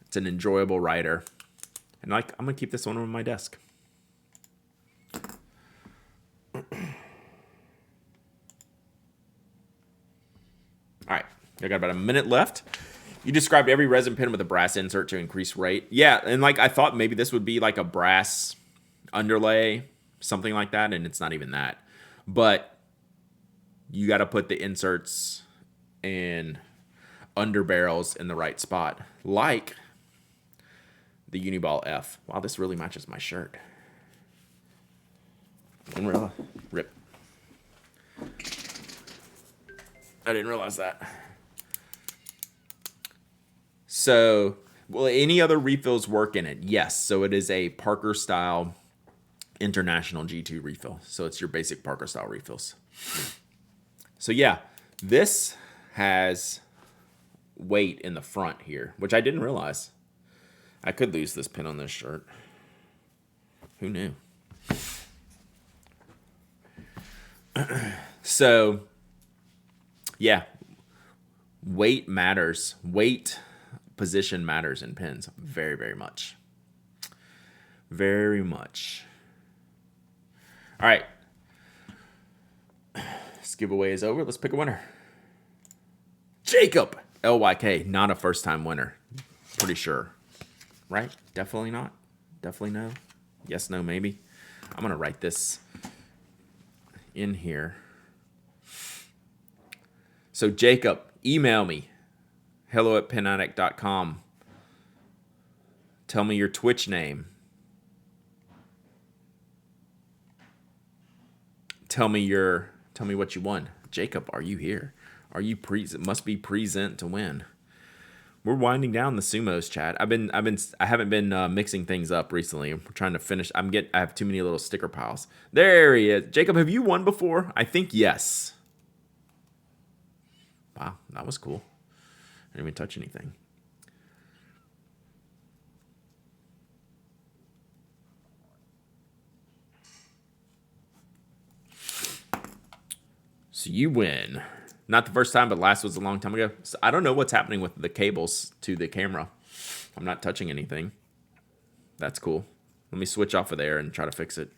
It's an enjoyable writer. And I'm going to keep this one on my desk. All right. I got about a minute left. You described every resin pen with a brass insert to increase rate. Yeah, and like I thought maybe this would be like a brass underlay, something like that, and it's not even that. But you got to put the inserts and underbarrels in the right spot, like the Uniball F. Wow, this really matches my shirt. Didn't realize. Rip. I didn't realize that. So, will any other refills work in it? Yes. So it is a Parker style International G2 refill. So it's your basic Parker style refills. So yeah, this has weight in the front here, which I didn't realize. I could lose this pin on this shirt. Who knew? So, yeah, weight matters. Weight position matters in pins very, very much. Very much. All right. This giveaway is over. Let's pick a winner. Jacob LYK, not a first-time winner. Pretty sure. Right? Definitely not. Definitely no. Yes, no, maybe. I'm going to write this in here. So, Jacob, email me. hello@penaddict.com. Tell me your Twitch name. Tell me what you won. Jacob, are you here? Are you must be present to win. We're winding down the sumos, chat. I haven't been mixing things up recently. We're trying to finish. I have too many little sticker piles. There he is. Jacob, have you won before? I think yes. Wow, that was cool. I didn't even touch anything. So you win. Not the first time, but last was a long time ago. So I don't know what's happening with the cables to the camera. I'm not touching anything. That's cool. Let me switch off of there and try to fix it.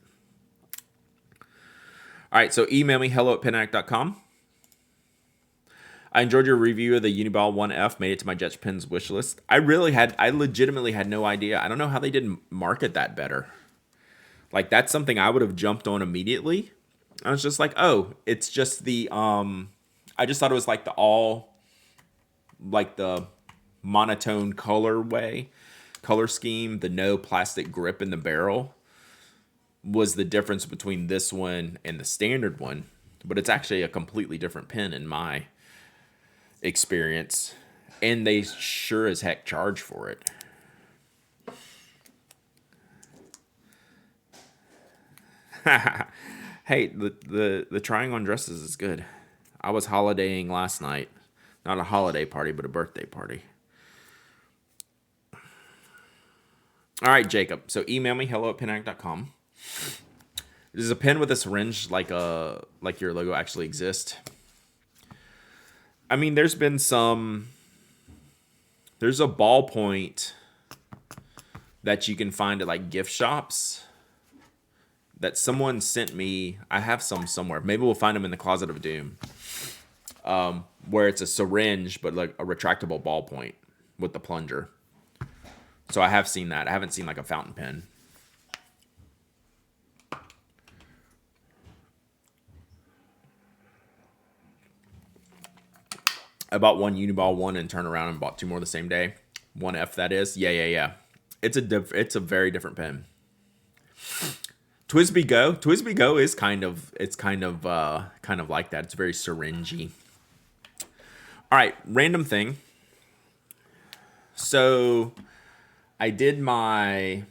All right, so email me, hello@penaddict.com. I enjoyed your review of the Uniball 1F. Made it to my Jets Pins wish list. I legitimately had no idea. I don't know how they didn't market that better. Like, that's something I would have jumped on immediately. I was just like, oh, it's just the, I just thought it was like the monotone color scheme, the no plastic grip in the barrel was the difference between this one and the standard one. But it's actually a completely different pen in my experience. And they sure as heck charge for it. Hey, the trying on dresses is good. I was holidaying last night. Not a holiday party, but a birthday party. All right, Jacob. So email me, hello@penaddict.com. This is a pen with a syringe like your logo actually exists. I mean, there's a ballpoint that you can find at like gift shops that someone sent me. I have some somewhere. Maybe we'll find them in the Closet of Doom. Where it's a syringe, but like a retractable ballpoint with the plunger. So I have seen that. I haven't seen like a fountain pen. I bought one Uniball 1 and turned around and bought 2 more the same day. 1F, that is. Yeah. It's a very different pen. Twisby Go is kind of like that. It's very syringey. All right, random thing. So I did my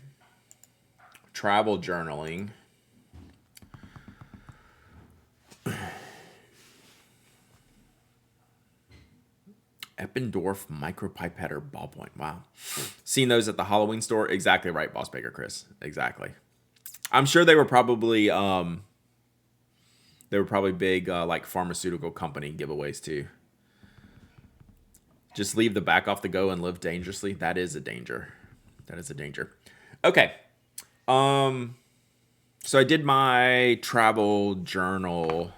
travel journaling. Eppendorf micropipetter ballpoint. Wow. Seen those at the Halloween store? Exactly right, Boss Baker Chris. Exactly. I'm sure they were probably big like pharmaceutical company giveaways too. Just leave the back off the go and live dangerously. That is a danger. Okay. So I did my travel journal.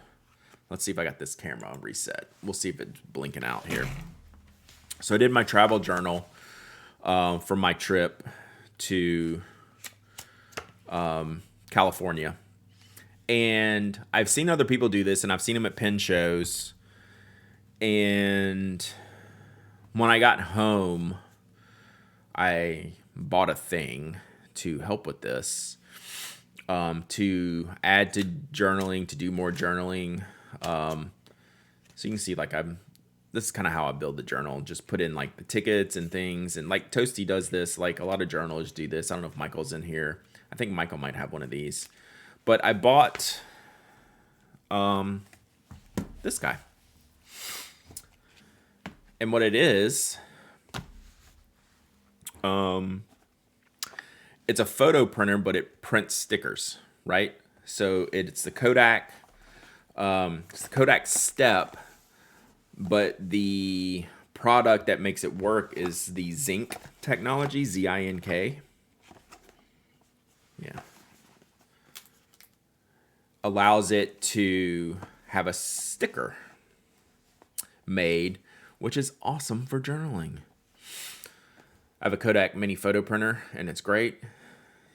Let's see if I got this camera reset. We'll see if it's blinking out here. So I did my travel journal for my trip to California. And I've seen other people do this, and I've seen them at pen shows. And when I got home, I bought a thing to help with this, to add to journaling, to do more journaling. So you can see, like, this is kind of how I build the journal. Just put in like the tickets and things, and like Toasty does this. Like a lot of journalers do this. I don't know if Michael's in here. I think Michael might have one of these. But I bought this guy, and what it is, it's a photo printer, but it prints stickers, right? So it's the Kodak. It's the Kodak Step, but the product that makes it work is the Zinc technology, Zink. Yeah. Allows it to have a sticker made, which is awesome for journaling. I have a Kodak mini photo printer, and it's great.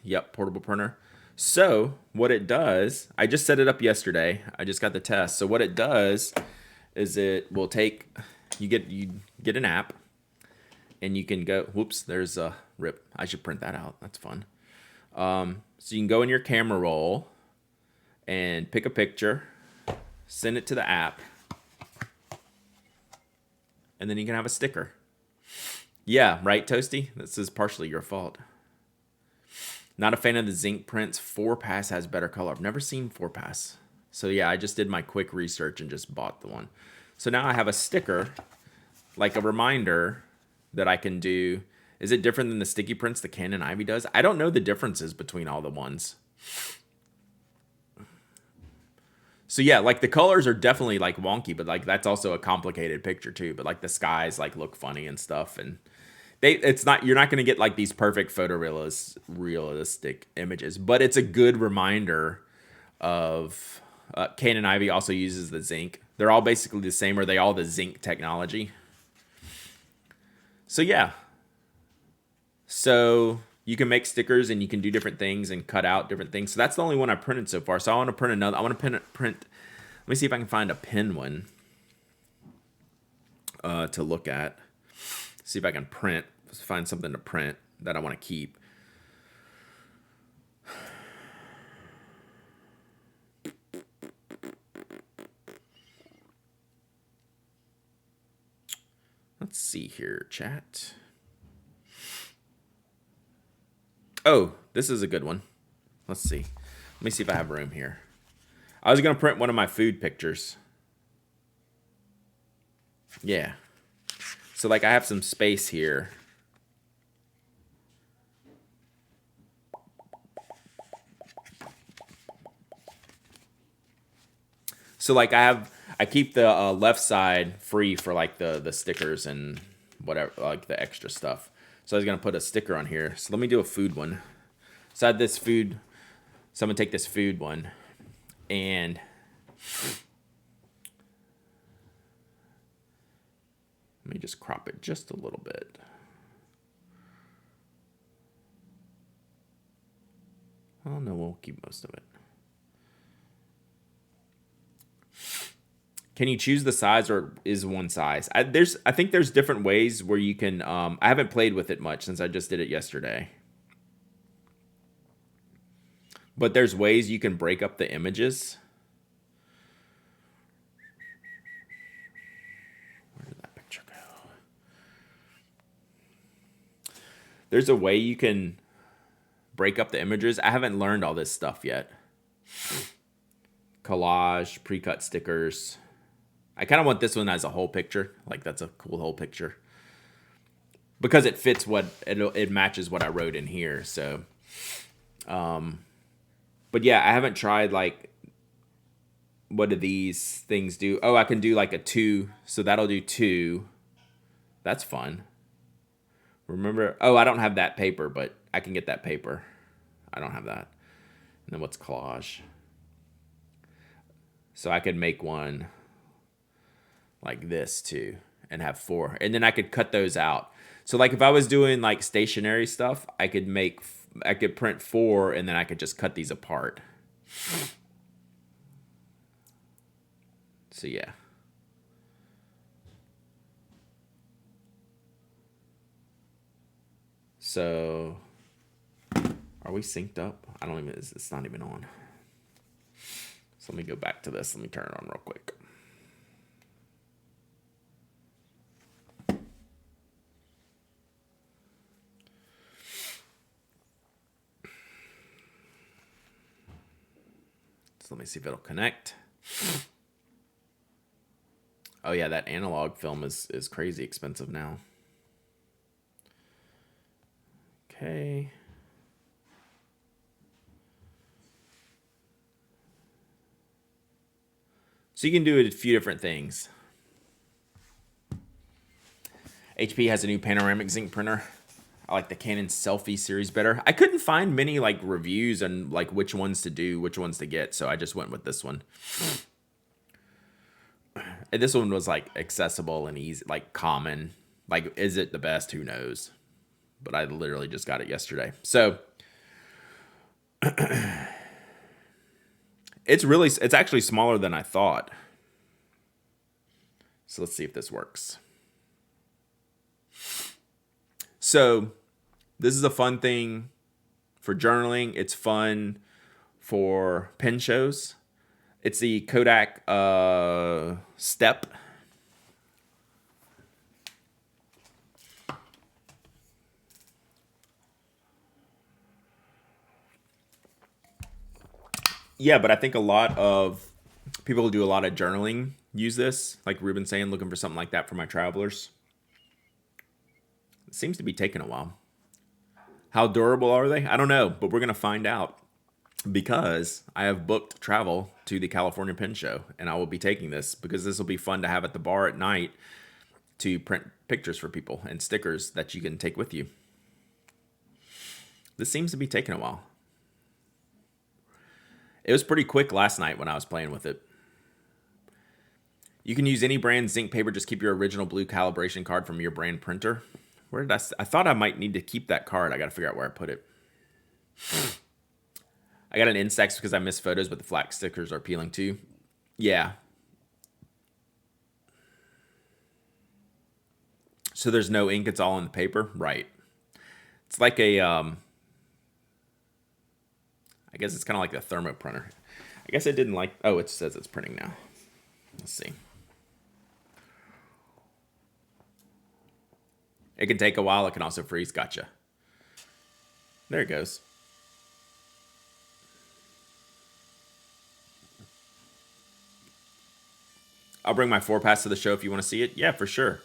Yep, portable printer. So what it does, I just set it up yesterday. I just got the test. So what it does is it will take, you get an app, and you can go, whoops, there's a rip. I should print that out. That's fun. So you can go in your camera roll and pick a picture, send it to the app, and then you can have a sticker. Yeah, right, Toasty? This is partially your fault. Not a fan of the Zinc prints. 4-Pass has better color. I've never seen 4-Pass. So yeah, I just did my quick research and just bought the one. So now I have a sticker, like a reminder that I can do. Is it different than the sticky prints the Canon Ivy does? I don't know the differences between all the ones. So yeah, like the colors are definitely like wonky, but like that's also a complicated picture too. But like the skies like look funny and stuff, and you're not going to get like these perfect realistic images, but it's a good reminder of Canon Ivy also uses the Zinc. They're all basically the same, or they all the Zinc technology. So yeah, so you can make stickers and you can do different things and cut out different things. So that's the only one I printed so far. So I want to print another. I want to print. Let me see if I can find a pen one to look at. See if I can find something to print that I want to keep. Let's see here, chat. Oh, this is a good one. Let's see. Let me see if I have room here. I was going to print one of my food pictures. Yeah. So like I have some space here. So like I keep the left side free for like the stickers and whatever, like the extra stuff. So I was gonna put a sticker on here. So let me do a food one. So I had this food. So I'm gonna take this food one, and let me just crop it just a little bit. Oh no, we'll keep most of it. Can you choose the size, or is one size? I think there's different ways where you can. I haven't played with it much since I just did it yesterday. But there's ways you can break up the images. Where did that picture go? There's a way you can break up the images. I haven't learned all this stuff yet. Collage, pre-cut stickers. I kind of want this one as a whole picture. Like that's a cool whole picture. Because it fits it matches what I wrote in here. So, but yeah, I haven't tried like, what do these things do? Oh, I can do like a 2. So that'll do 2. That's fun. Remember, oh, I don't have that paper, but I can get that paper. I don't have that. And then what's collage? So I could make one like this too, and have 4. And then I could cut those out. So like if I was doing like stationary stuff, I could print 4 and then I could just cut these apart. So yeah. So are we synced up? I don't even, it's not even on. So let me go back to this. Let me turn it on real quick. So let me see if it'll connect. Oh yeah, that analog film is crazy expensive now. Okay. So you can do a few different things. HP has a new panoramic zinc printer. I like the Canon Selfie series better. I couldn't find many like reviews and like which ones to do, which ones to get, so I just went with this one. And this one was like accessible and easy, like common. Like, is it the best? Who knows? But I literally just got it yesterday. So it's actually smaller than I thought. So let's see if this works. So this is a fun thing for journaling. It's fun for pen shows. It's the Kodak Step. Yeah, but I think a lot of people who do a lot of journaling use this. Like Ruben saying, looking for something like that for my travelers. It seems to be taking a while. How durable are they? I don't know, but we're going to find out because I have booked travel to the California Pen Show, and I will be taking this because this will be fun to have at the bar at night to print pictures for people and stickers that you can take with you. This seems to be taking a while. It was pretty quick last night when I was playing with it. You can use any brand zinc paper. Just keep your original blue calibration card from your brand printer. Where did I thought I might need to keep that card. I got to figure out where I put it. I got an Instax because I missed photos, but the flat stickers are peeling too. Yeah. So there's no ink. It's all in the paper. Right. It's like a, I guess it's kind of like a thermo printer. I guess I didn't like, oh, it says it's printing now. Let's see. It can take a while. It can also freeze. Gotcha. There it goes. I'll bring my 4-pass to the show if you want to see it. Yeah, for sure.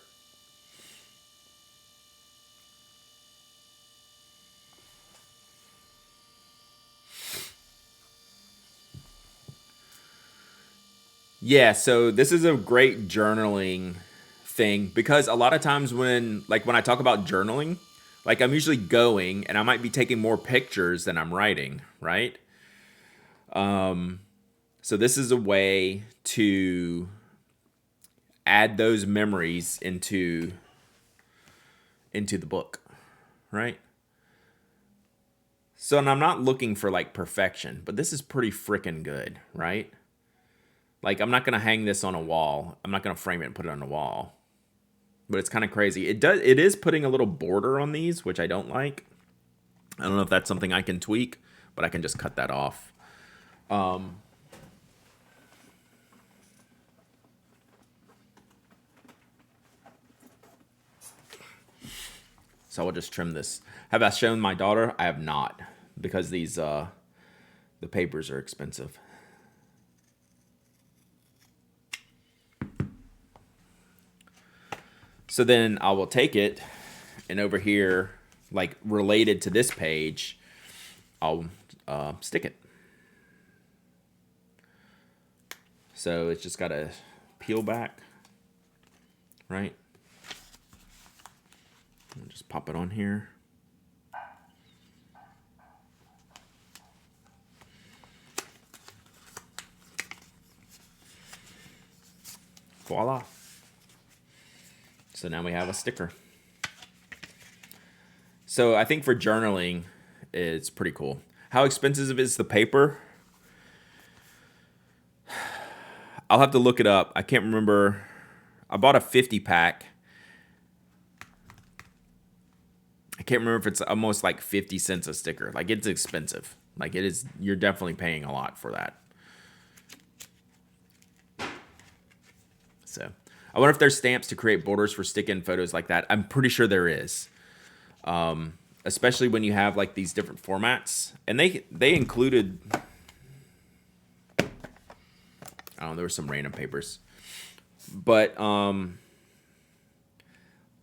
Yeah, so this is a great journaling thing because a lot of times when I talk about journaling, like I'm usually going and I might be taking more pictures than I'm writing, right? So this is a way to add those memories into the book, right? So, and I'm not looking for like perfection, but this is pretty freaking good, right? Like, I'm not going to hang this on a wall. I'm not going to frame it and put it on a wall. But it's kind of crazy. It is putting a little border on these, which I don't like. I don't know if that's something I can tweak, but I can just cut that off. So I will just trim this. Have I shown my daughter? I have not, because these the papers are expensive. So then I will take it, and over here, like related to this page, I'll stick it. So it's just got to peel back, right? I'll just pop it on here. Voila. So now we have a sticker. So I think for journaling, it's pretty cool. How expensive is the paper? I'll have to look it up. I can't remember. I bought a 50 pack. I can't remember if it's almost like 50 cents a sticker. Like, it's expensive. Like, it is. You're definitely paying a lot for that. So I wonder if there's stamps to create borders for stick-in photos like that. I'm pretty sure there is. Especially when you have like these different formats. And they included, I don't know, there were some random papers. But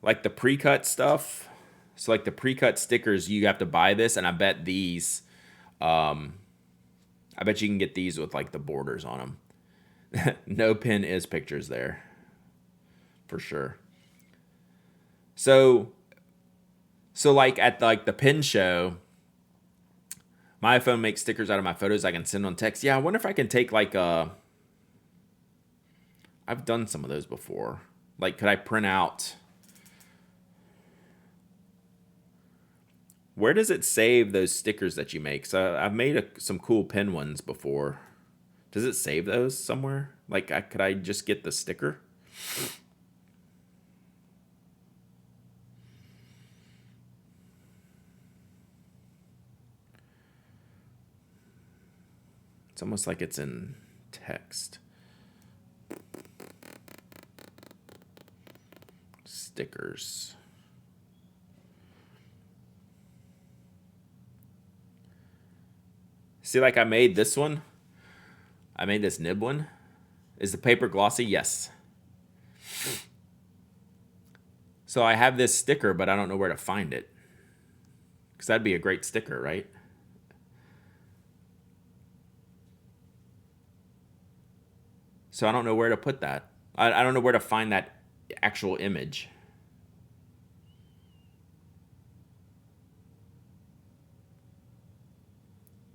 like the pre-cut stuff. So like the pre-cut stickers, you have to buy this, and I bet these, I bet you can get these with like the borders on them. No pin is pictures there, for sure. So like at like the pin show, my iPhone makes stickers out of my photos I can send on text. Yeah, I wonder if I can take like I've done some of those before. Like, could I print out? Where does it save those stickers that you make? So I've made some cool pin ones before. Does it save those somewhere? Like, could I just get the sticker? It's almost like it's in text. Stickers. See, like I made this one. I made this nib one. Is the paper glossy? Yes. So I have this sticker, but I don't know where to find it. Because that'd be a great sticker, right? So I don't know where to put that. I don't know where to find that actual image.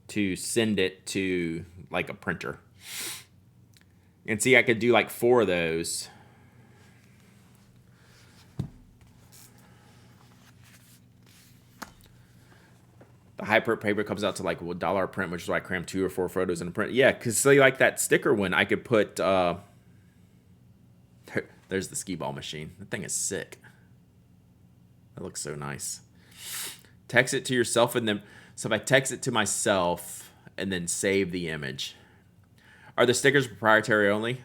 To send it to like a printer. And see, I could do like 4 of those. The high print paper comes out to like $1 a print, which is why I cram 2 or 4 photos in a print. Yeah, because see, like that sticker one, I could put. There's the skee ball machine. That thing is sick. That looks so nice. Text it to yourself, and then so if I text it to myself and then save the image. Are the stickers proprietary only?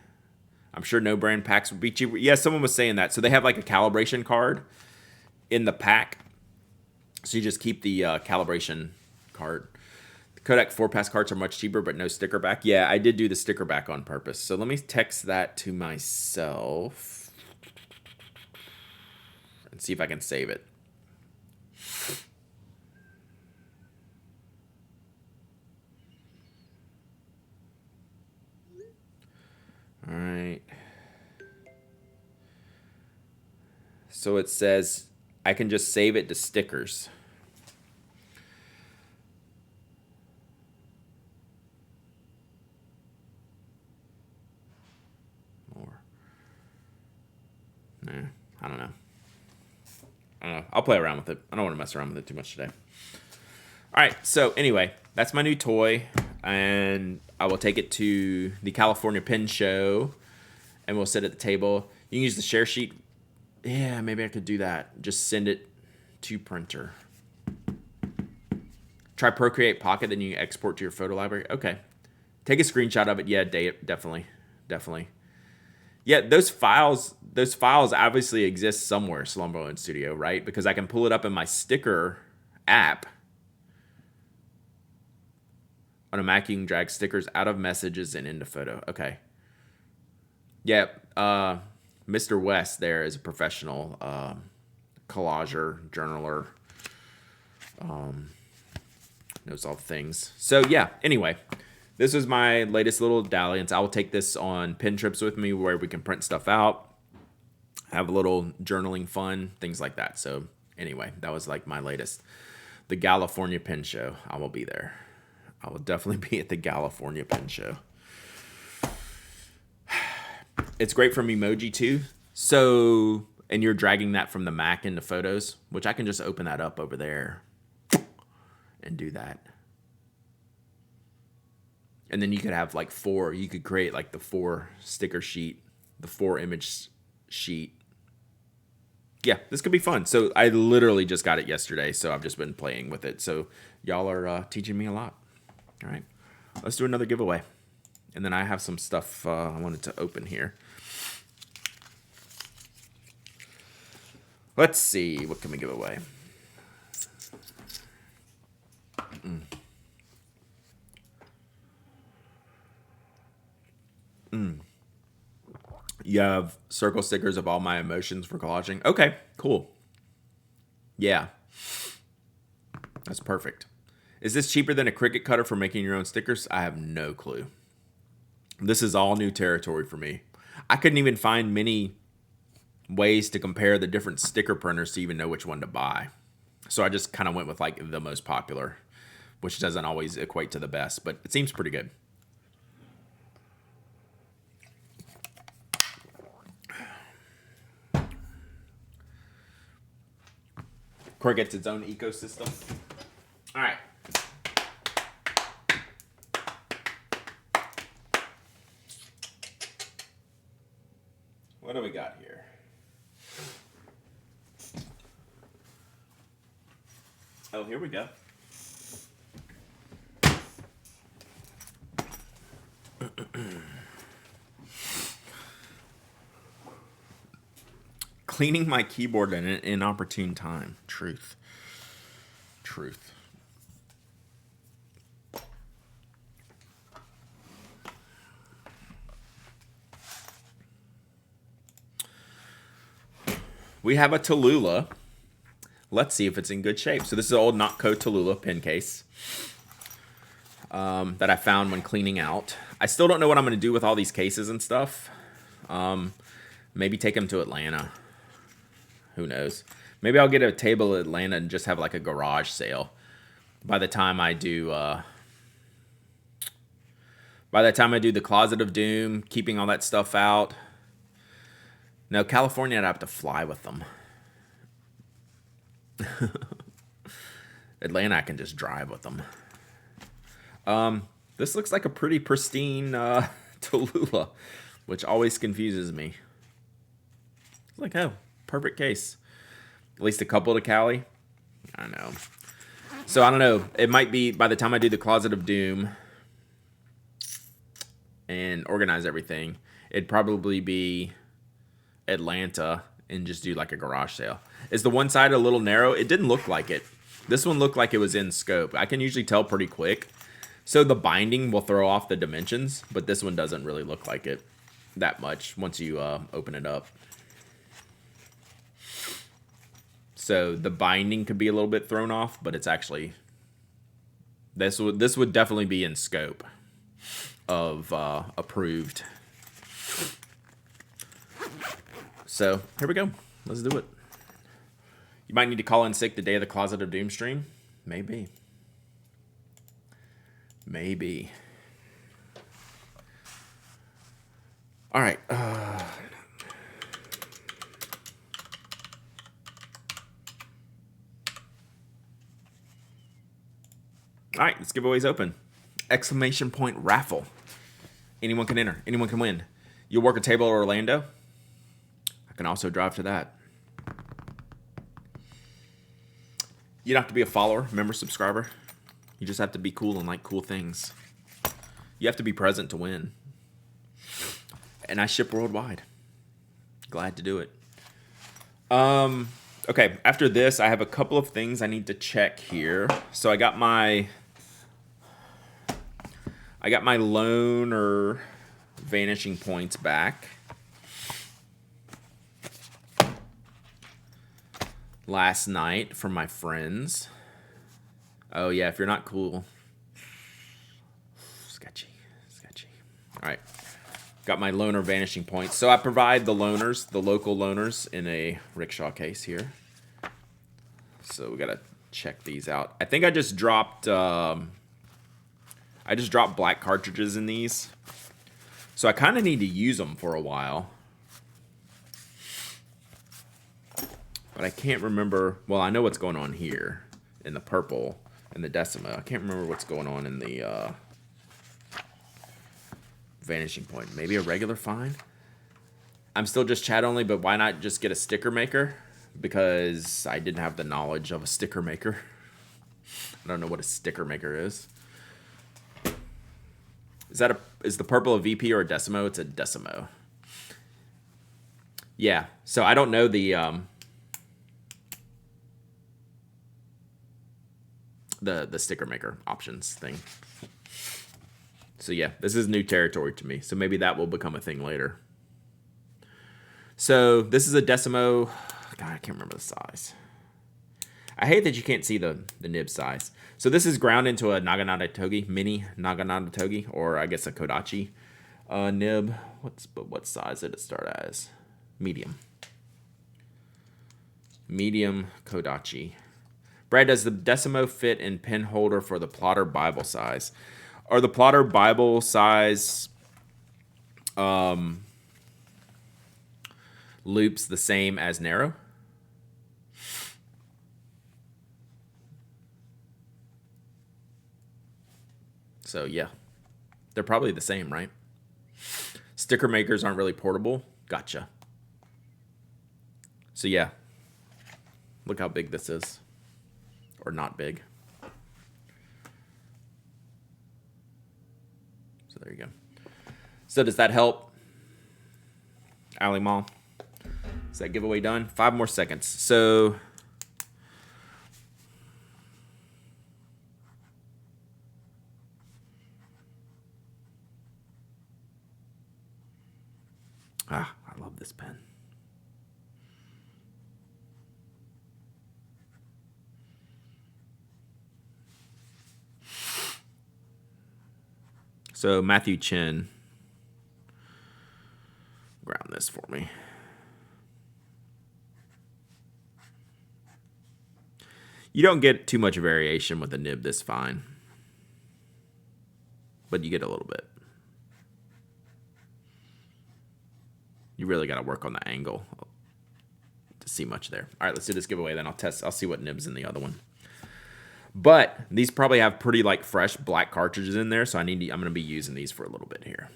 I'm sure no brand packs would be cheaper. Yeah, someone was saying that. So they have like a calibration card in the pack. So you just keep the calibration card. The Kodak 4-pass cards are much cheaper, but no sticker back. Yeah, I did do the sticker back on purpose. So let me text that to myself and see if I can save it. All right. So it says I can just save it to stickers. More. Nah, I don't know. I'll play around with it. I don't want to mess around with it too much today. All right. So anyway, that's my new toy, and I will take it to the California Pin Show, and we'll sit at the table. You can use the share sheet. Yeah, maybe I could do that. Just send it to printer. Try Procreate Pocket, then you export to your photo library. Okay. Take a screenshot of it. Yeah, definitely. Yeah, those files obviously exist somewhere, Slumberland Studio, right? Because I can pull it up in my sticker app. On a Mac, you can drag stickers out of messages and into photo. Okay. Yeah, Mr. West there is a professional collager, journaler. Knows all the things. So yeah, anyway, this was my latest little dalliance. I will take this on pin trips with me where we can print stuff out, have a little journaling fun, things like that. So anyway, that was like my latest. The California Pin Show. I will be there. I will definitely be at the California Pin Show. It's great from emoji too. So and you're dragging that from the Mac into Photos, which I can just open that up over there and do that. And then you could have like you could create like the 4 sticker sheet, the 4 image sheet. Yeah, this could be fun. So I literally just got it yesterday, so I've just been playing with it. So y'all are teaching me a lot. All right, let's do another giveaway. And then I have some stuff I wanted to open here. Let's see, what can we give away? You have circle stickers of all my emotions for collaging. Okay, cool. Yeah. That's perfect. Is this cheaper than a Cricut cutter for making your own stickers? I have no clue. This is all new territory for me. I couldn't even find many ways to compare the different sticker printers to even know which one to buy. So I just kind of went with like the most popular, which doesn't always equate to the best, but it seems pretty good. Cricut's its own ecosystem. All right. What do we got here? Oh, here we go. Cleaning my keyboard in an inopportune time. Truth. Truth. We have a Tallulah. Let's see if it's in good shape. So this is an old Notco Tallulah pen case that I found when cleaning out. I still don't know what I'm going to do with all these cases and stuff. Maybe take them to Atlanta. Who knows? Maybe I'll get a table at Atlanta and just have like a garage sale. By the time I do the Closet of Doom, keeping all that stuff out. No, California, I'd have to fly with them. Atlanta, I can just drive with them. This looks like a pretty pristine Tallulah, which always confuses me. It's like, oh, perfect case. At least a couple to Cali. I know. So I don't know. It might be by the time I do the Closet of Doom and organize everything, it'd probably be Atlanta and just do like a garage sale. Is the one side a little narrow? It didn't look like it. This one looked like it was in scope. I can usually tell pretty quick. So the binding will throw off the dimensions, but this one doesn't really look like it that much once you open it up. So the binding could be a little bit thrown off, but it's actually this would definitely be in scope of approved. So here we go. Let's do it. You might need to call in sick the day of the Closet of Doom stream. Maybe. Maybe. All right. All right, this giveaway's open. Exclamation point raffle. Anyone can enter. Anyone can win. You'll work a table at Orlando. I can also drive to that. You don't have to be a follower, member, subscriber. You just have to be cool and like cool things. You have to be present to win. And I ship worldwide. Glad to do it. Okay, after this, I have a couple of things I need to check here. So I got my loaner vanishing points back last night from my friends. Oh yeah, if you're not cool. Sketchy. All right. Got my loaner vanishing points. So I provide the loaners, the local loaners, in a rickshaw case here. So we gotta check these out. I think I just dropped black cartridges in these. So I kind of need to use them for a while. but I can't remember. Well, I know what's going on here in the purple and the Decimo. I can't remember what's going on in the vanishing point. Maybe a regular find? I'm still just chat only, but why not just get a sticker maker? Because I didn't have the knowledge of a sticker maker. I don't know what a sticker maker is. Is the purple a VP or a Decimo? It's a Decimo. Yeah, so I don't know the sticker maker options thing. So yeah, this is new territory to me. So maybe that will become a thing later. So this is a Decimo. God, I can't remember the size. I hate that you can't see the nib size. So this is ground into a Naginata Togi, mini Naginata Togi, or I guess a Kodachi nib. What size did it start as? Medium. Medium Kodachi. Brad, does the Decimo fit in pen holder for the plotter Bible size? Are the plotter Bible size loops the same as narrow? So yeah, they're probably the same, right? Sticker makers aren't really portable. Gotcha. So yeah, look how big this is, or not big. So there you go. So does that help? Ali Mall. Is that giveaway done? 5 more seconds. So I love this pen. So Matthew Chin, ground this for me. You don't get too much variation with a nib this fine, but you get a little bit. You really got to work on the angle to see much there. All right, let's do this giveaway, then I'll see what nib's in the other one. But these probably have pretty like fresh black cartridges in there, so I'm going to be using these for a little bit here.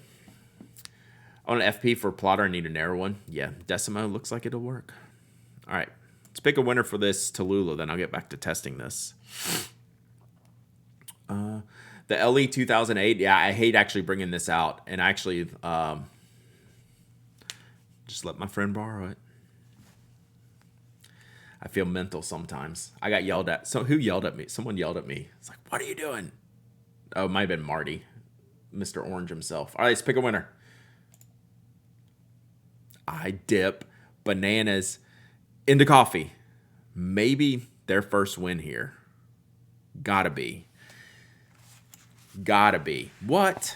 On an FP for plotter, I need a narrow one. Yeah, Decimo looks like it'll work. All right, let's pick a winner for this Tallulah, then I'll get back to testing this. The LE 2008, yeah, I hate actually bringing this out, and actually just let my friend borrow it. I feel mental sometimes. I got yelled at. So who yelled at me? Someone yelled at me. It's like, what are you doing? Oh, it might have been Marty, Mr. Orange himself. All right, let's pick a winner. I dip bananas into coffee. Maybe their first win here. Gotta be. Gotta be. What?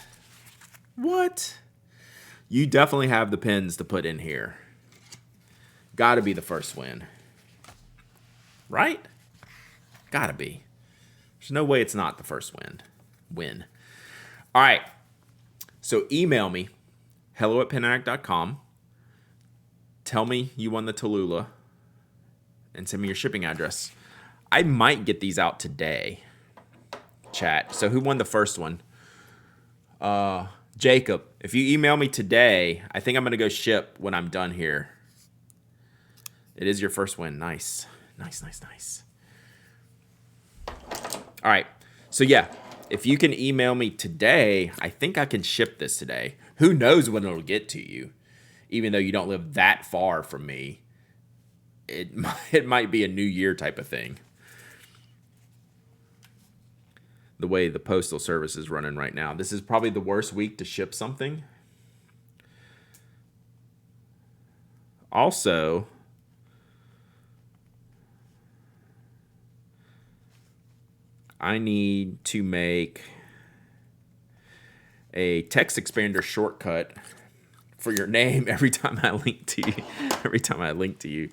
What? You definitely have the pins to put in here. Gotta be the first win. Right? Gotta be. There's no way it's not the first win. All right. So email me, hello@penaddict.com. Tell me you won the Tallulah and send me your shipping address. I might get these out today. Chat. So who won the first one? Jacob. If you email me today, I think I'm going to go ship when I'm done here. It is your first win. Nice. Nice. All right. So yeah, if you can email me today, I think I can ship this today. Who knows when it'll get to you? Even though you don't live that far from me, it might be a New Year type of thing. The way the postal service is running right now. This is probably the worst week to ship something. Also, I need to make a text expander shortcut for your name every time I link to you.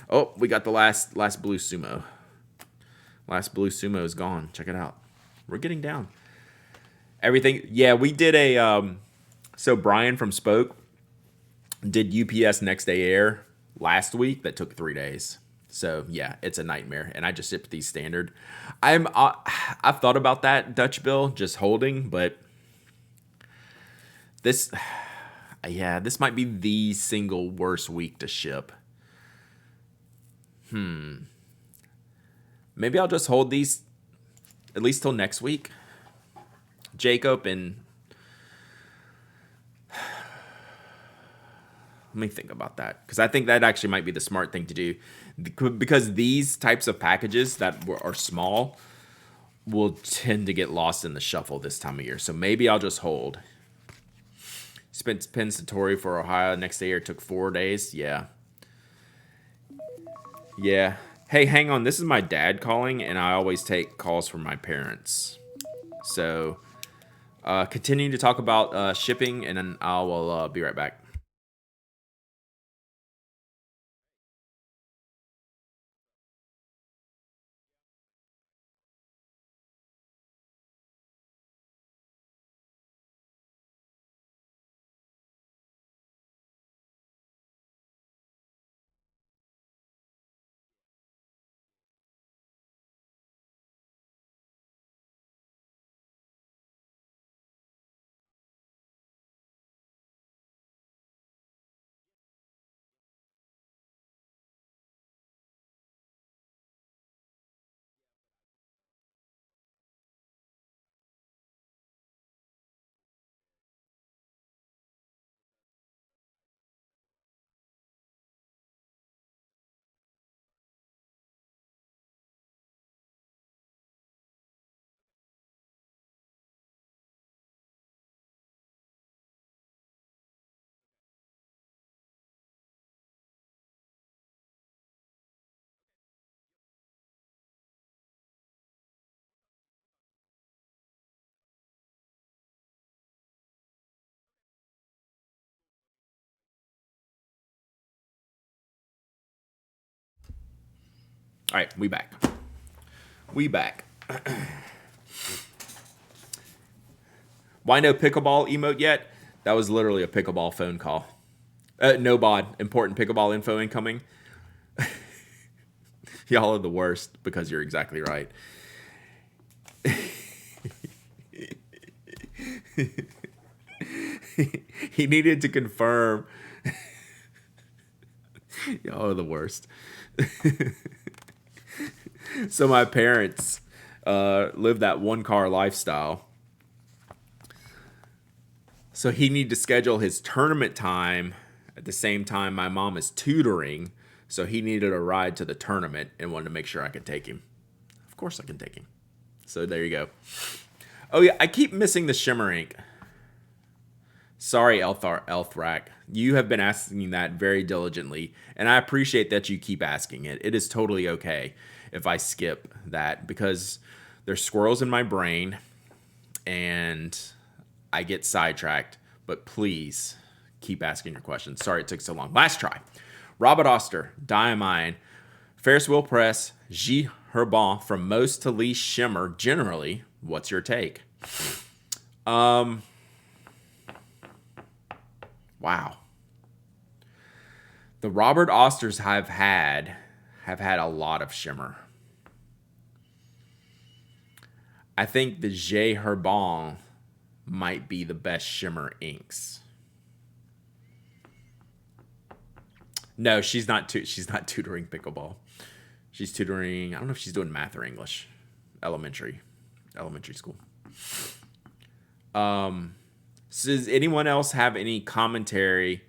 Oh, we got the last blue sumo. Last blue sumo is gone. Check it out. We're getting down. Everything. Yeah, we did a so Brian from Spoke did UPS next day air last week that took 3 days. So yeah, it's a nightmare, and I just shipped these standard. I've thought about that Dutch bill just holding, but this, yeah, this might be the single worst week to ship. Maybe I'll just hold these at least till next week. Jacob, and let me think about that, because I think that actually might be the smart thing to do, because these types of packages that are small will tend to get lost in the shuffle this time of year. So maybe I'll just hold. Spent Pensatori for Ohio next day here. Took 4 days. Yeah. Yeah. Hey, hang on. This is my dad calling, and I always take calls from my parents. So continuing to talk about shipping, and then I will be right back. All right, we back. We back. Why no pickleball emote yet? That was literally a pickleball phone call. No bod. Important pickleball info incoming. Y'all are the worst, because you're exactly right. He needed to confirm. Y'all are the worst. So my parents live that one car lifestyle. So he needed to schedule his tournament time at the same time my mom is tutoring. So he needed a ride to the tournament and wanted to make sure I could take him. Of course I can take him. So there you go. Oh yeah, I keep missing the shimmer ink. Sorry, Elthrak. You have been asking that very diligently, and I appreciate that you keep asking it. It is totally okay if I skip that, because there's squirrels in my brain and I get sidetracked. But please keep asking your questions. Sorry it took so long. Last try. Robert Oster, Diamine, Ferris Wheel Press, G. Herbon, from most to least shimmer. Generally, what's your take? Wow. The Robert Osters have had a lot of shimmer. I think the J. Herbon might be the best shimmer inks. No, she's not tutoring pickleball. She's tutoring, I don't know if she's doing math or English. Elementary school. So does anyone else have any commentary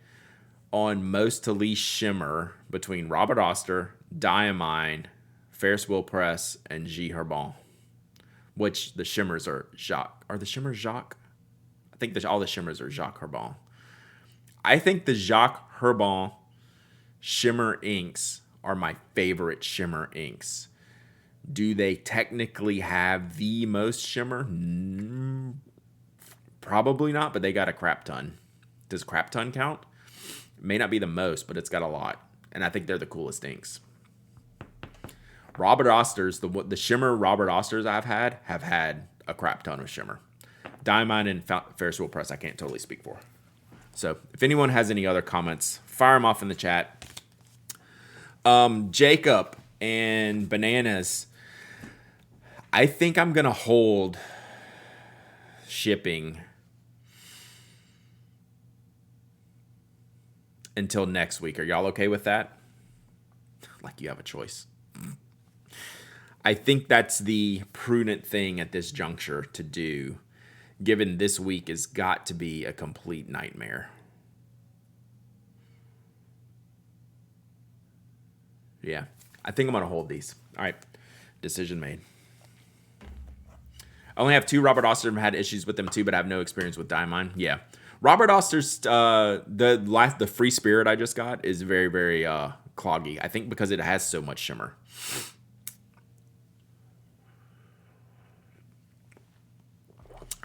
on most to least shimmer between Robert Oster, Diamine, Ferris Wheel Press, and G. Herbon? Which the shimmers are Jacques. Are the shimmers Jacques? I think all the shimmers are Jacques Herbon. I think the Jacques Herbon shimmer inks are my favorite shimmer inks. Do they technically have the most shimmer? Probably not, but they got a crap ton. Does crap ton count? It may not be the most, but it's got a lot. And I think they're the coolest inks. Robert Osters, the shimmer Robert Osters have had a crap ton of shimmer. Diamine and Ferris Wheel Press I can't totally speak for. So if anyone has any other comments, fire them off in the chat. Jacob and bananas. I think I'm gonna hold shipping until next week. Are y'all okay with that? Like you have a choice. I think that's the prudent thing at this juncture to do, given this week has got to be a complete nightmare. Yeah, I think I'm going to hold these. All right, decision made. I only have two. Robert Oster had issues with them too, but I have no experience with Diamine. Yeah, Robert Oster's the free spirit I just got is very very cloggy. I think because it has so much shimmer.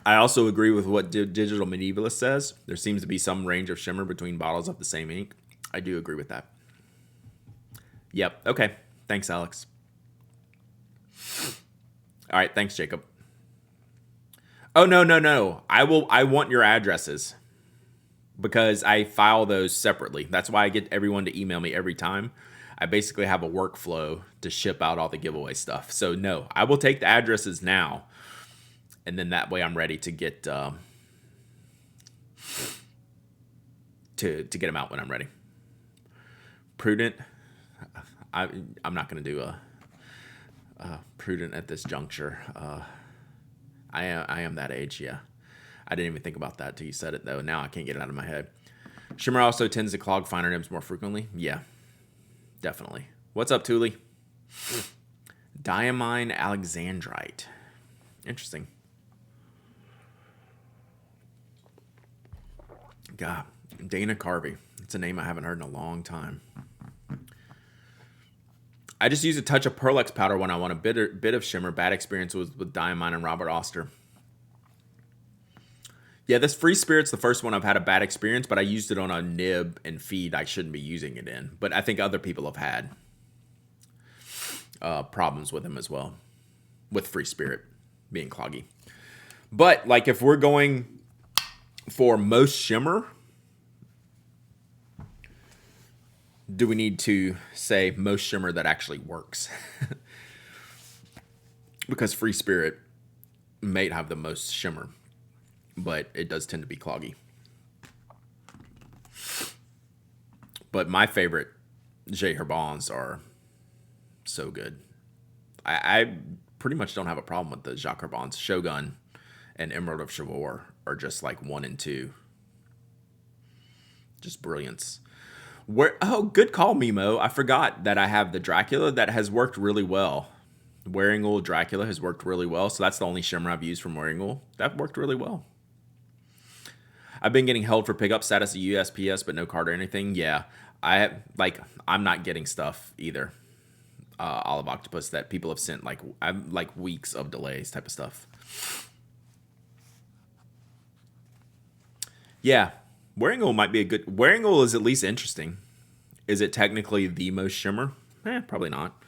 I also agree with what Digital Medievalist says. There seems to be some range of shimmer between bottles of the same ink. I do agree with that. Yep. Okay. Thanks, Alex. All right. Thanks, Jacob. Oh, no. I want your addresses because I file those separately. That's why I get everyone to email me every time. I basically have a workflow to ship out all the giveaway stuff. So no, I will take the addresses now. And then that way I'm ready to get to get them out when I'm ready. Prudent. I'm not going to do a prudent at this juncture. I am that age, yeah. I didn't even think about that till you said it, though. Now I can't get it out of my head. Shimmer also tends to clog finer nibs more frequently. Yeah, definitely. What's up, Thule? Diamine Alexandrite. Interesting. God, Dana Carvey. It's a name I haven't heard in a long time. I just use a touch of Perlex powder when I want a bit of shimmer. Bad experience with Diamine and Robert Oster. Yeah, this Free Spirit's the first one I've had a bad experience, but I used it on a nib and feed I shouldn't be using it in. But I think other people have had problems with them as well, with Free Spirit being cloggy. But like if we're going for most shimmer, do we need to say most shimmer that actually works? Because Free Spirit may have the most shimmer, but it does tend to be cloggy. But my favorite J. Herbans are so good. I pretty much don't have a problem with the Jacques Herbans. Shogun and Emerald of Chivor are just like 1 and 2. Just brilliance. Good call, Mimo. I forgot that I have the Dracula that has worked really well. Wearing Wool Dracula has worked really well. So that's the only shimmer I've used from Wearing Wool. That worked really well. I've been getting held for pickup status at USPS, but no card or anything. Yeah, I'm not getting stuff either. Olive Octopus that people have sent like weeks of delays type of stuff. Yeah, Wearing Wool might be a good. Wearing Wool is at least interesting. Is it technically the most shimmer? Probably not.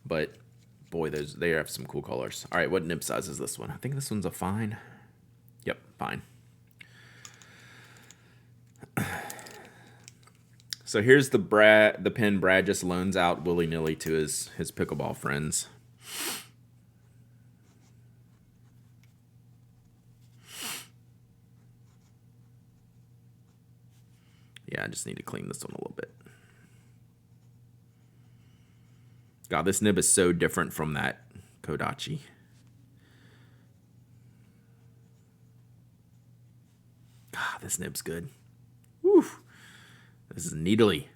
But boy, they have some cool colors. All right, what nib size is this one? I think this one's a fine. Yep, fine. So here's the pen Brad just loans out willy-nilly to his pickleball friends. Yeah, I just need to clean this one a little bit. God, this nib is so different from that Kodachi. God, this nib's good. Woo. This is needly.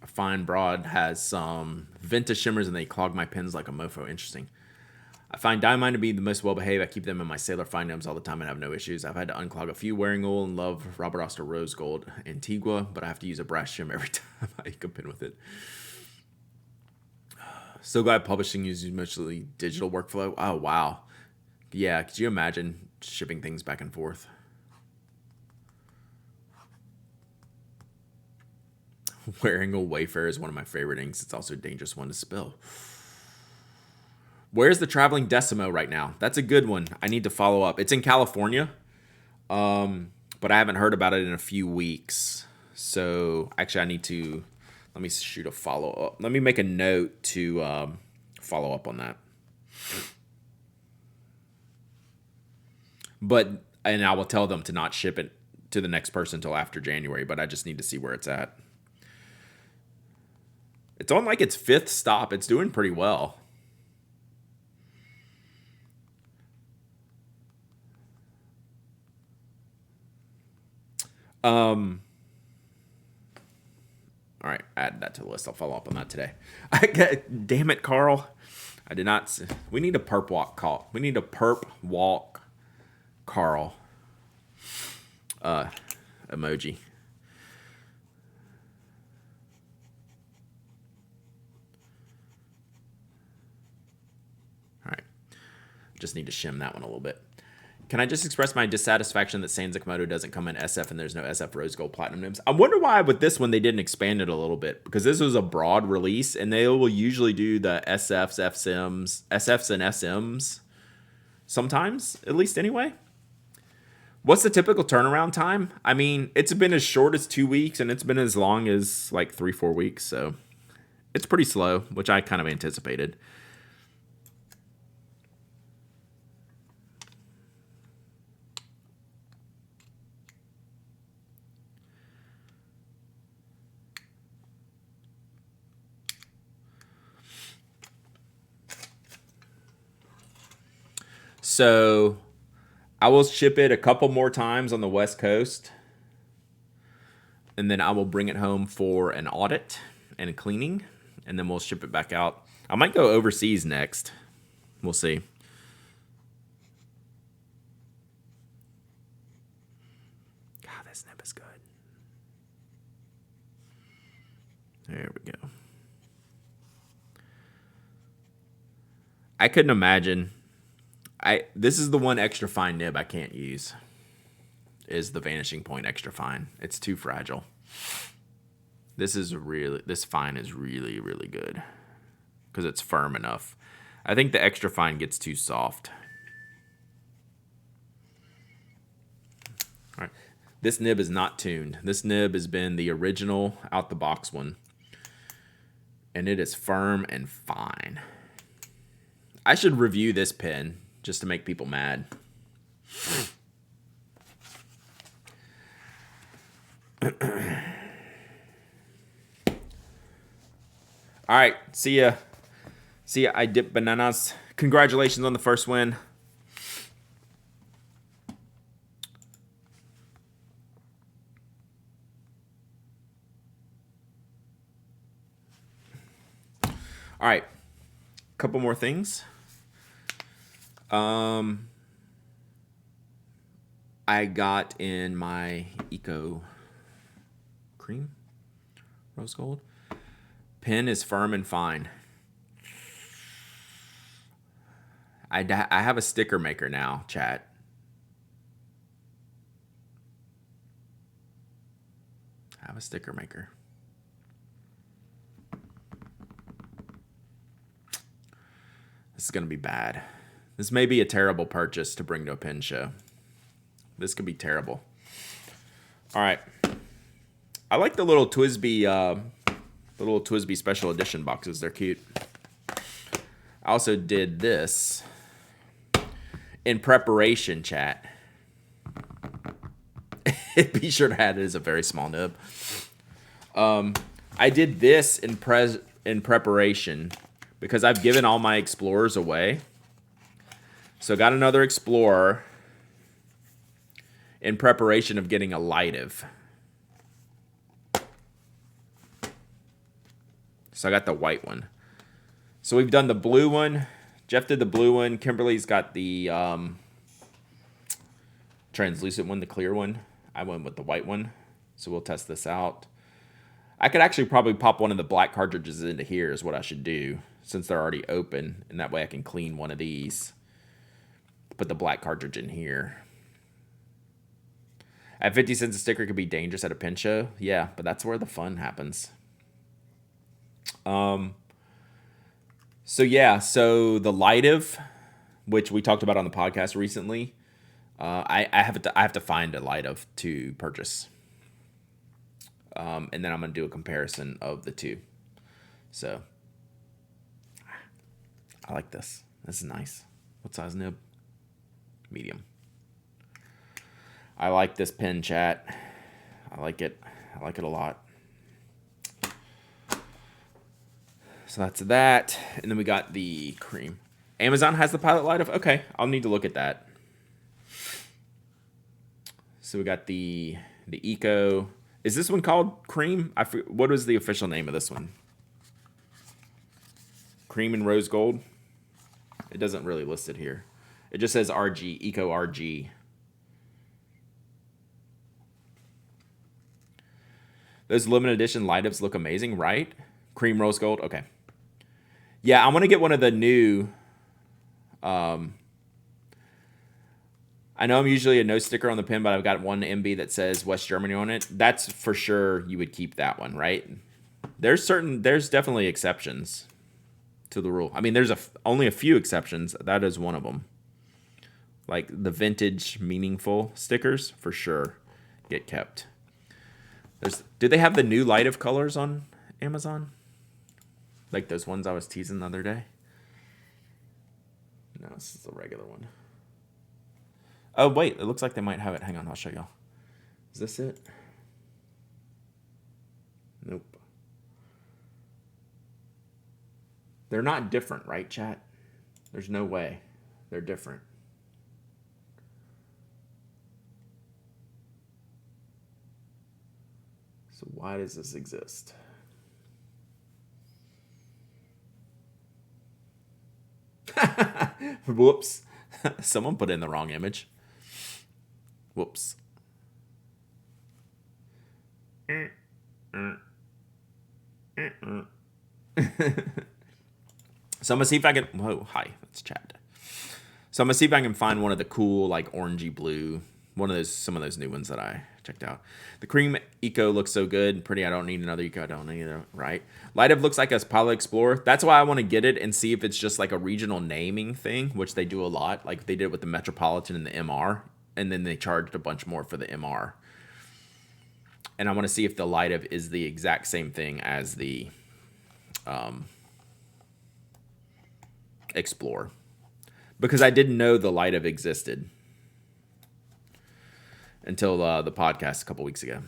A fine broad has some vintage shimmers and they clog my pens like a mofo. Interesting. I find Diamine to be the most well-behaved. I keep them in my Sailor Fine nibs all the time and have no issues. I've had to unclog a few Wearing Wool and love Robert Oster Rose Gold Antigua, but I have to use a brass shim every time I ink a pen with it. So glad publishing uses mostly digital workflow. Oh, wow. Yeah, could you imagine shipping things back and forth? Wearing a Wayfarer is one of my favorite inks. It's also a dangerous one to spill. Where's the Traveling Decimo right now? That's a good one. I need to follow up. It's in California, but I haven't heard about it in a few weeks. So actually, I need to let me shoot a follow up. Let me make a note to follow up on that. But and I will tell them to not ship it to the next person until after January. But I just need to see where it's at. It's on like its fifth stop. It's doing pretty well. All right, add that to the list. I'll follow up on that today. Damn it, Carl. I did not. We need a perp walk call. We need a perp walk, Carl. Emoji. All right. Just need to shim that one a little bit. Can I just express my dissatisfaction that Seiya Komodo doesn't come in SF and there's no SF Rose Gold Platinum Nims? I wonder why with this one they didn't expand it a little bit, because this was a broad release and they will usually do the SFs, FSIMs, SFs and SMs sometimes, at least anyway. What's the typical turnaround time? I mean, it's been as short as 2 weeks and it's been as long as like 3-4 weeks. So it's pretty slow, which I kind of anticipated. So I will ship it a couple more times on the West Coast. And then I will bring it home for an audit and a cleaning. And then we'll ship it back out. I might go overseas next. We'll see. God, this nib is good. There we go. I couldn't imagine. This is the one extra fine nib I can't use. Is the Vanishing Point extra fine. It's too fragile. This fine is really, really good. Because it's firm enough. I think the extra fine gets too soft. All right. This nib is not tuned. This nib has been the original out the box one. And it is firm and fine. I should review this pen just to make people mad. All right, see ya. See ya. I dip bananas. Congratulations on the first win. All right, couple more things. I got in my Eco Cream Rose Gold. Pen is firm and fine. I have a sticker maker now, chat. I have a sticker maker. This is going to be bad. This may be a terrible purchase to bring to a pen show. This could be terrible. All right. I like the little Twisby special edition boxes. They're cute. I also did this in preparation, chat. Be sure to add it as a very small nib. I did this in preparation because I've given all my Explorers away. So I got another Explorer in preparation of getting a Lightive. So I got the white one. So we've done the blue one. Jeff did the blue one. Kimberly's got the translucent one, the clear one. I went with the white one. So we'll test this out. I could actually probably pop one of the black cartridges into here is what I should do, since they're already open. And that way I can clean one of these. Put the black cartridge in here. At 50 cents a sticker could be dangerous at a pen show. Yeah, but that's where the fun happens. So the Lightive, which we talked about on the podcast recently, I have to find a Lightive to purchase. And then I'm going to do a comparison of the two. So I like this. This is nice. What size nib? Medium. I like this pen, chat. I like it. I like it a lot. So that's that. And then we got the cream. Amazon has the Pilot Light of. Okay, I'll need to look at that. So we got the Eco. Is this one called Cream? What was the official name of this one? Cream and Rose Gold. It doesn't really list it here. It just says RG, Eco RG. Those limited edition light ups look amazing, right? Cream Rose Gold. Okay. Yeah, I want to get one of the new. I know I'm usually a no sticker on the pen, but I've got one MB that says West Germany on it. That's for sure. You would keep that one, right? There's definitely exceptions to the rule. I mean, there's only a few exceptions. That is one of them. Like the vintage meaningful stickers, for sure, get kept. Do they have the new light of colors on Amazon? Like those ones I was teasing the other day? No, this is a regular one. Oh, wait. It looks like they might have it. Hang on. I'll show y'all. Is this it? Nope. They're not different, right, chat? There's no way. They're different. So why does this exist? Whoops. Someone put in the wrong image. Whoops. So I'm gonna see if I can. Whoa, hi, that's chat. So I'm gonna see if I can find one of the cool, like orangey blue, some of those new ones that I checked out. The Cream Eco looks so good and pretty. I don't need another Eco. I don't need it. Right. Light Up looks like a Pilot Explorer. That's why I want to get it and see if it's just like a regional naming thing, which they do a lot. Like they did with the Metropolitan and the MR, and then they charged a bunch more for the MR. And I want to see if the Light Up is the exact same thing as the Explorer, because I didn't know the Light Up existed until the podcast a couple weeks ago.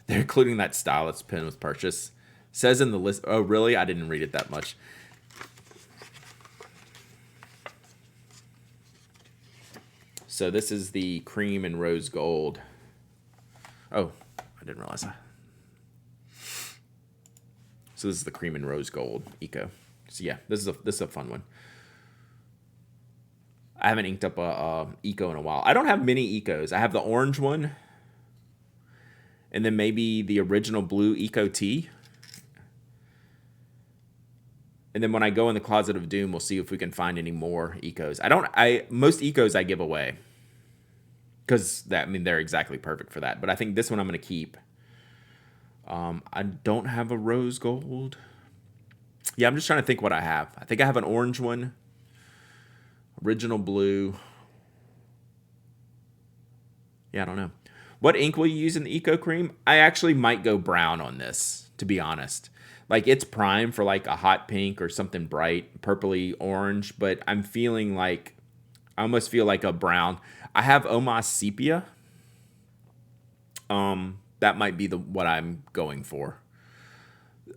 They're including that stylus pen with purchase. Says in the list. Oh, really? I didn't read it that much. So this is the Cream and Rose Gold. Oh, I didn't realize that. So this is the Cream and Rose Gold Eco. So yeah, this is a fun one. I haven't inked up a Eco in a while. I don't have many Ecos. I have the orange one, and then maybe the original blue Eco T. And then when I go in the Closet of Doom, we'll see if we can find any more Ecos. Most Ecos I give away, because they're exactly perfect for that. But I think this one I'm going to keep. I don't have a rose gold. Yeah, I'm just trying to think what I have. I think I have an orange one. Original blue. Yeah, I don't know. What ink will you use in the Eco Cream? I actually might go brown on this, to be honest. Like, it's prime for like a hot pink or something bright, purpley orange, but I almost feel like a brown. I have Omas Sepia. That might be what I'm going for.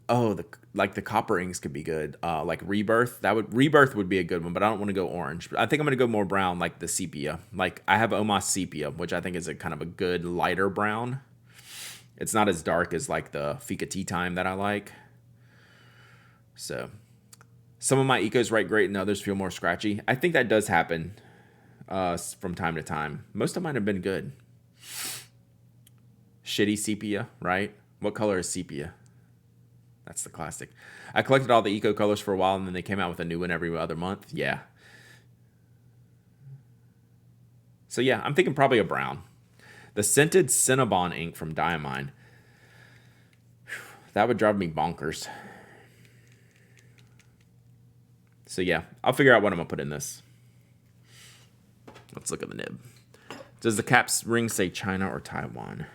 Oh, the copper inks could be good. Like Rebirth, Rebirth would be a good one, but I don't want to go orange. I think I'm gonna go more brown, like the sepia. Like I have Omas Sepia, which I think is a kind of a good lighter brown. It's not as dark as like the Fika Tea Time that I like. So some of my Ecos write great and others feel more scratchy. I think that does happen from time to time. Most of mine have been good. Shitty sepia, right? What color is sepia? That's the classic. I collected all the Eco colors for a while, and then they came out with a new one every other month. Yeah. So yeah, I'm thinking probably a brown. The scented Cinnabon ink from Diamine. That would drive me bonkers. So yeah, I'll figure out what I'm going to put in this. Let's look at the nib. Does the cap's ring say China or Taiwan?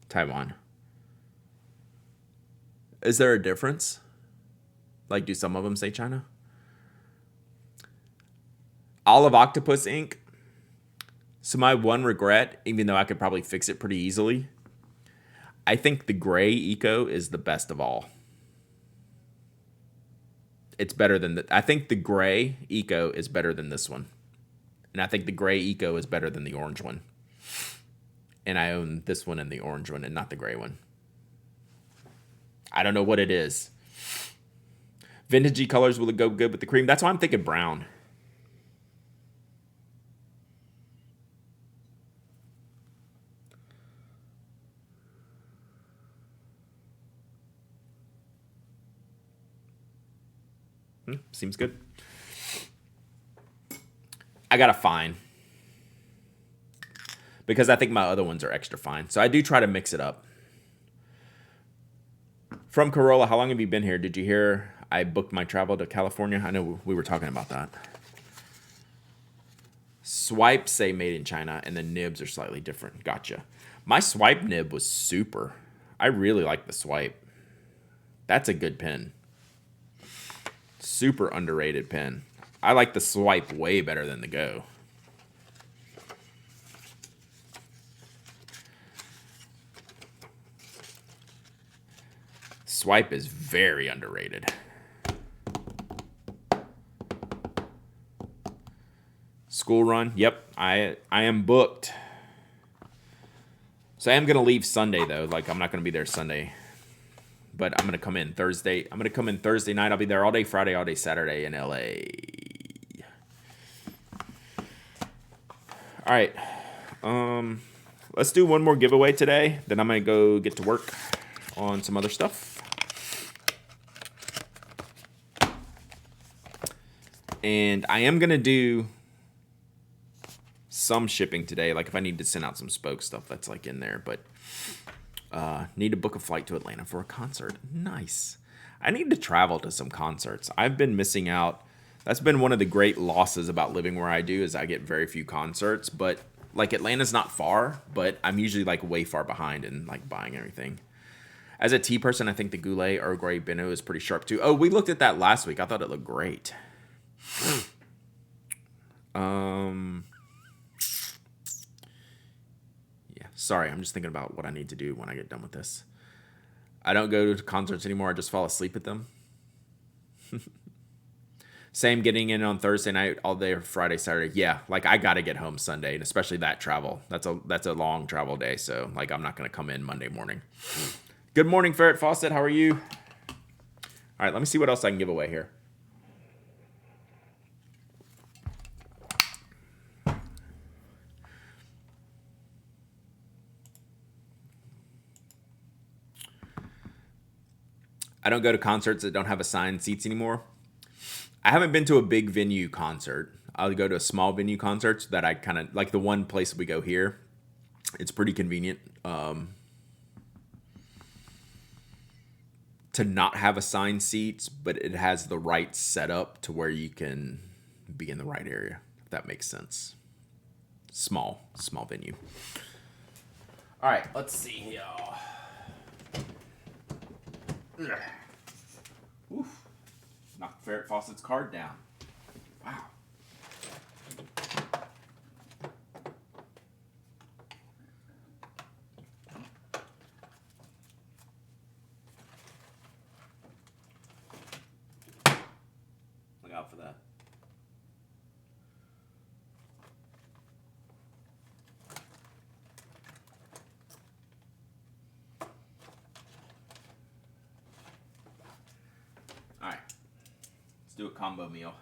Taiwan. Is there a difference? Like, do some of them say China? Olive Octopus ink. So my one regret, even though I could probably fix it pretty easily, I think the gray Eco is the best of all. It's better than I think the gray Eco is better than this one. And I think the gray Eco is better than the orange one. And I own this one and the orange one and not the gray one. I don't know what it is. Vintagey colors will go good with the cream. That's why I'm thinking brown. Seems good. I got a fine. Because I think my other ones are extra fine. So I do try to mix it up. From Corolla, how long have you been here? Did you hear I booked my travel to California? I know we were talking about that. Swipes say made in China, and the nibs are slightly different. Gotcha. My swipe nib was super. I really like the swipe. That's a good pen. Super underrated pen. I like the swipe way better than the go. Swipe is very underrated. School run. Yep, I am booked. So I am going to leave Sunday, though. Like, I'm not going to be there Sunday. But I'm going to come in Thursday. I'm going to come in Thursday night. I'll be there all day Friday, all day Saturday in LA. All right. Let's do one more giveaway today. Then I'm going to go get to work on some other stuff. And I am going to do some shipping today. Like if I need to send out some spoke stuff, that's like in there. But need to book a flight to Atlanta for a concert. Nice. I need to travel to some concerts. I've been missing out. That's been one of the great losses about living where I do is I get very few concerts. But like Atlanta's not far, but I'm usually like way far behind in like buying everything. As a tea person, I think the Goulet Earl Grey Benno is pretty sharp too. Oh, we looked at that last week. I thought it looked great. Yeah, sorry. I'm just thinking about what I need to do when I get done with this. I don't go to concerts anymore. I just fall asleep at them. Same getting in on Thursday night all day or Friday, Saturday. Yeah, like I got to get home Sunday, and especially that travel. That's a long travel day, so like I'm not going to come in Monday morning. Good morning, Ferret Fawcett. How are you? All right, let me see what else I can give away here. I don't go to concerts that don't have assigned seats anymore. I haven't been to a big venue concert. I'll go to a small venue concerts that I kind of like. The one place we go here, it's pretty convenient to not have assigned seats, but it has the right setup to where you can be in the right area, if that makes sense. Small venue. All right, let's see, y'all. Oof. Knocked Ferret Fawcett's card down. Wow. Look out for that. All right. Let's do a combo meal.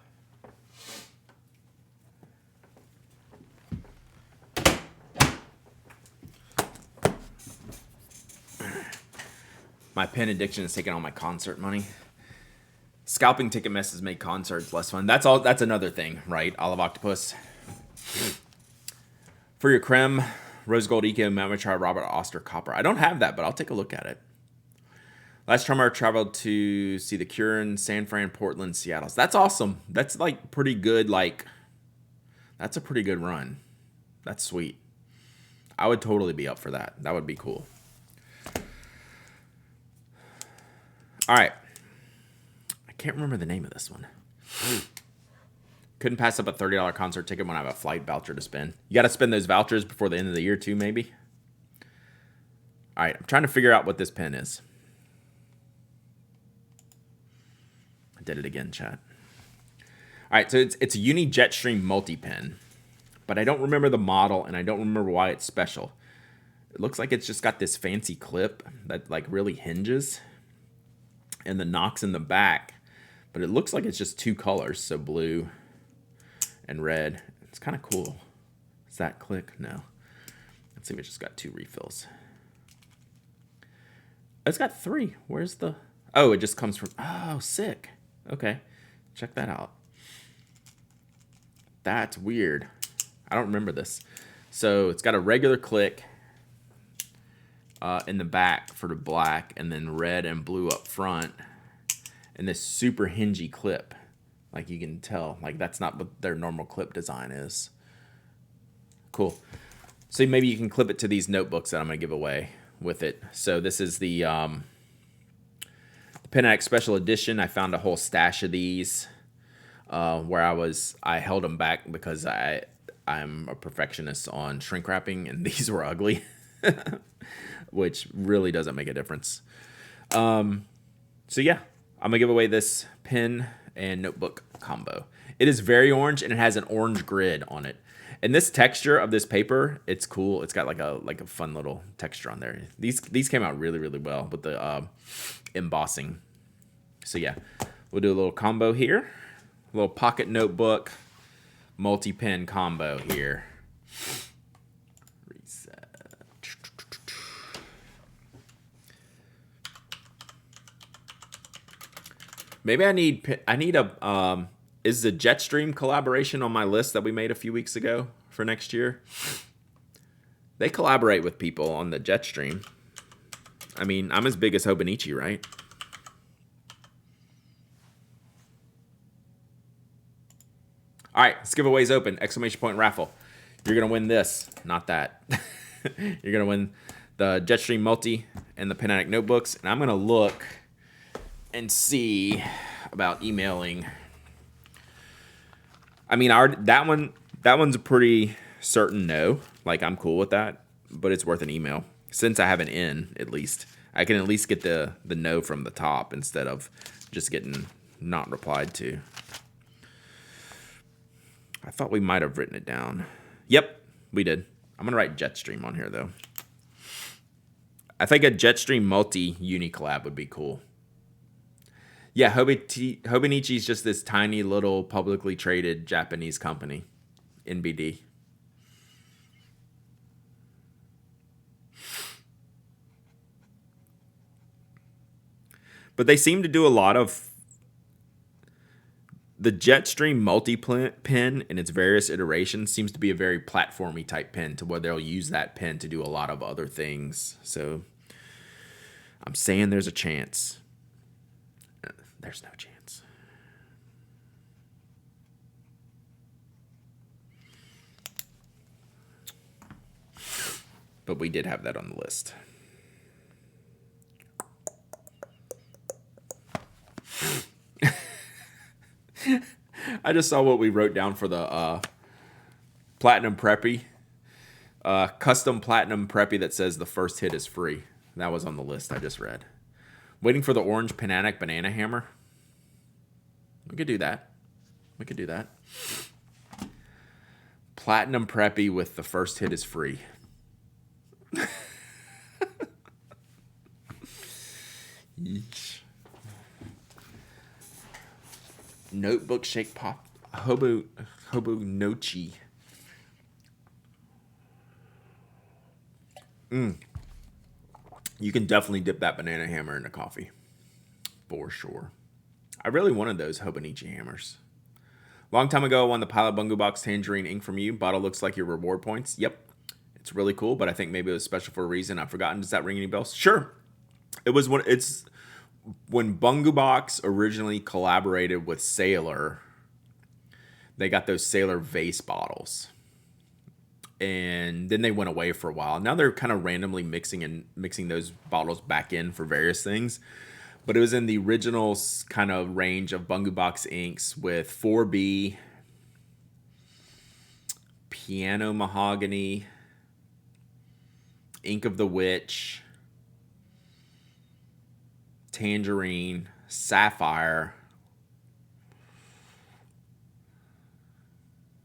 My pen addiction is taking all my concert money. Scalping ticket messes make concerts less fun. That's all. That's another thing, right? Olive Octopus. For your creme, rose gold eco, I'm gonna try Robert Oster copper. I don't have that, but I'll take a look at it. Last time I traveled to see The Cure in San Fran, Portland, Seattle. So that's awesome. That's like pretty good. Like, that's a pretty good run. That's sweet. I would totally be up for that. That would be cool. All right. I can't remember the name of this one. Couldn't pass up a $30 concert ticket when I have a flight voucher to spend. You got to spend those vouchers before the end of the year too, maybe. All right, I'm trying to figure out what this pen is. I did it again, chat. All right, so it's a Uni Jetstream multi-pen, but I don't remember the model and I don't remember why it's special. It looks like it's just got this fancy clip that like really hinges and the knocks in the back, but it looks like it's just two colors, so blue and red. It's kind of cool. Does that click? No. Let's see if it just got two refills. It's got three. Where's the... Oh, it just comes from... Oh, sick. Okay. Check that out. That's weird. I don't remember this. So it's got a regular click in the back for the black, and then red and blue up front, and this super hingy clip. Like you can tell, like that's not what their normal clip design is. Cool. So maybe you can clip it to these notebooks that I'm going to give away with it. So this is the Pentax Special Edition. I found a whole stash of these where I held them back because I'm a perfectionist on shrink wrapping, and these were ugly, which really doesn't make a difference. So yeah, I'm gonna give away this pen and notebook combo. It is very orange and it has an orange grid on it. And this texture of this paper, it's cool. It's got like a fun little texture on there. These came out really, really well with the embossing. So yeah, we'll do a little combo here. A little pocket notebook, multi-pen combo here. Reset. Maybe I need a is the Jetstream collaboration on my list that we made a few weeks ago for next year? They collaborate with people on the Jetstream. I mean, I'm as big as Hobonichi, right? All right, let's giveaways open. Exclamation point raffle. You're going to win this, not that. You're going to win the Jetstream Multi and the Pentax notebooks. And I'm going to look and see about emailing. I mean, that one's a pretty certain no. Like, I'm cool with that, but it's worth an email. Since I have an in, at least. I can at least get the no from the top instead of just getting not replied to. I thought we might have written it down. Yep, we did. I'm going to write Jetstream on here, though. I think a Jetstream multi-uni collab would be cool. Yeah, Hobonichi is just this tiny little publicly traded Japanese company. NBD. But they seem to do a lot of... The Jetstream multi-pen in its various iterations seems to be a very platformy type pen to where they'll use that pen to do a lot of other things. So I'm saying there's a chance. There's no chance. But we did have that on the list. I just saw what we wrote down for the Platinum Preppy. Custom Platinum Preppy that says the first hit is free. That was on the list I just read. Waiting for the orange Panatic banana hammer. We could do that. We could do that. Platinum Preppy with the first hit is free. Yeesh. Notebook shake pop. Hobo nochi. You can definitely dip that banana hammer into coffee. For sure. I really wanted those Hobonichi hammers. Long time ago, I won the Pilot Bungo Box Tangerine ink from you. Bottle looks like your reward points. Yep. It's really cool, but I think maybe it was special for a reason. I've forgotten. Does that ring any bells? Sure. It's when Bungo Box originally collaborated with Sailor. They got those Sailor vase bottles. And then they went away for a while. Now they're kind of randomly mixing those bottles back in for various things. But it was in the original kind of range of Bungu Box inks with 4B, Piano Mahogany, Ink of the Witch, Tangerine, Sapphire.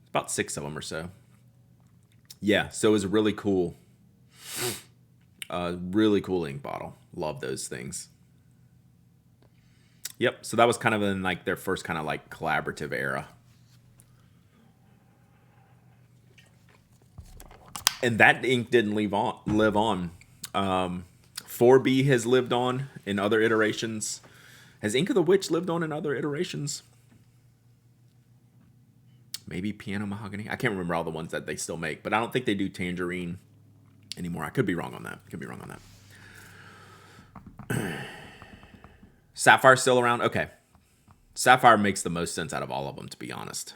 About 6 of them or so. Yeah, so it was really cool. Really cool ink bottle. Love those things. Yep, so that was kind of in like their first kind of like collaborative era. And that ink didn't live on. 4B has lived on in other iterations. Has Ink of the Witch lived on in other iterations? Maybe Piano Mahogany. I can't remember all the ones that they still make, but I don't think they do Tangerine anymore. I could be wrong on that. Sapphire's still around? Okay. Sapphire makes the most sense out of all of them, to be honest.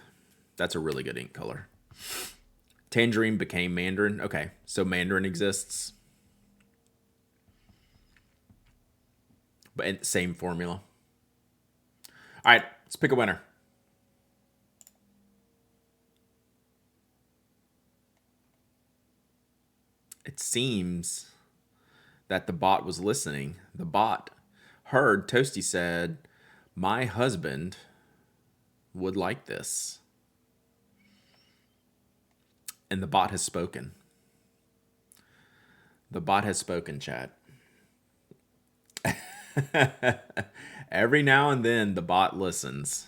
That's a really good ink color. Tangerine became Mandarin. Okay, so Mandarin exists. But same formula. All right, let's pick a winner. It seems that the bot was listening. The bot heard Toasty said, "My husband would like this." And the bot has spoken. The bot has spoken, chat. Every now and then, the bot listens.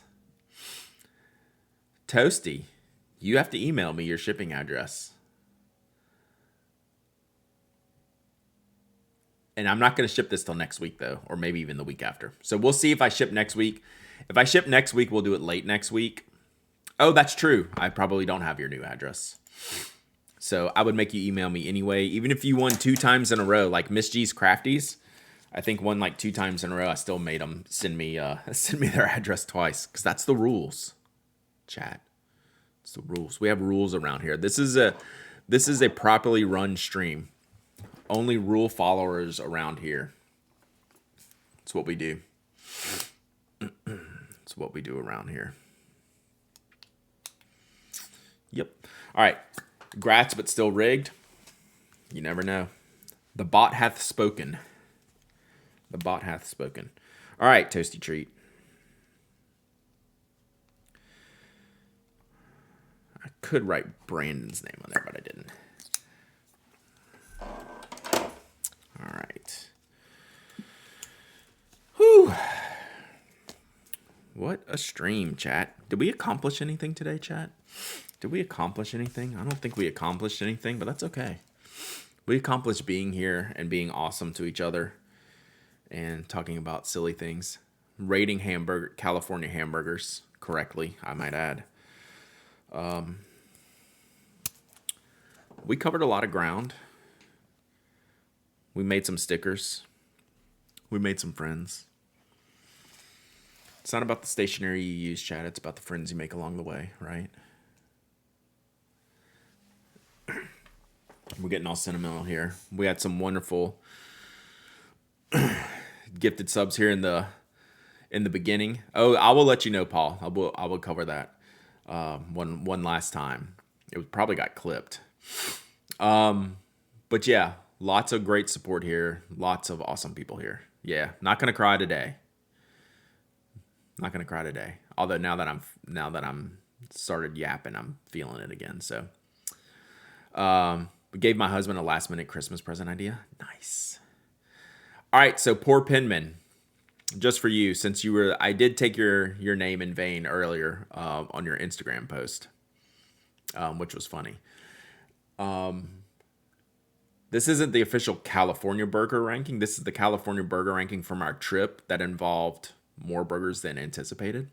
Toasty, you have to email me your shipping address. And I'm not going to ship this till next week, though, or maybe even the week after. So we'll see if I ship next week. If I ship next week, we'll do it late next week. Oh, that's true. I probably don't have your new address. So I would make you email me anyway. Even if you won 2 times in a row, like Miss G's Crafties, I think won like 2 times in a row. I still made them send me their address twice because that's the rules. Chat, it's the rules. We have rules around here. This is a properly run stream. Only rule followers around here. It's what we do. It's what we do around here. Yep. All right. Grats, but still rigged. You never know. The bot hath spoken. The bot hath spoken. All right, Toasty Treat. I could write Brandon's name on there, but I didn't. All right. Whew. What a stream, chat. Did we accomplish anything today, chat? Did we accomplish anything? I don't think we accomplished anything, but that's okay. We accomplished being here and being awesome to each other and talking about silly things. Rating California hamburgers correctly, I might add. We covered a lot of ground. We made some stickers. We made some friends. It's not about the stationery you use, chat. It's about the friends you make along the way, right? We're getting all sentimental here. We had some wonderful gifted subs here in the beginning. Oh, I will let you know, Paul. I will cover that one last time. It probably got clipped. But yeah, lots of great support here. Lots of awesome people here. Yeah, not gonna cry today. Not gonna cry today. Although now that I'm started yapping, I'm feeling it again. So, we gave my husband a last minute Christmas present idea. Nice. All right, so poor Penman, just for you, since I did take your name in vain earlier on your Instagram post, which was funny. This isn't the official California burger ranking. This is the California burger ranking from our trip that involved more burgers than anticipated.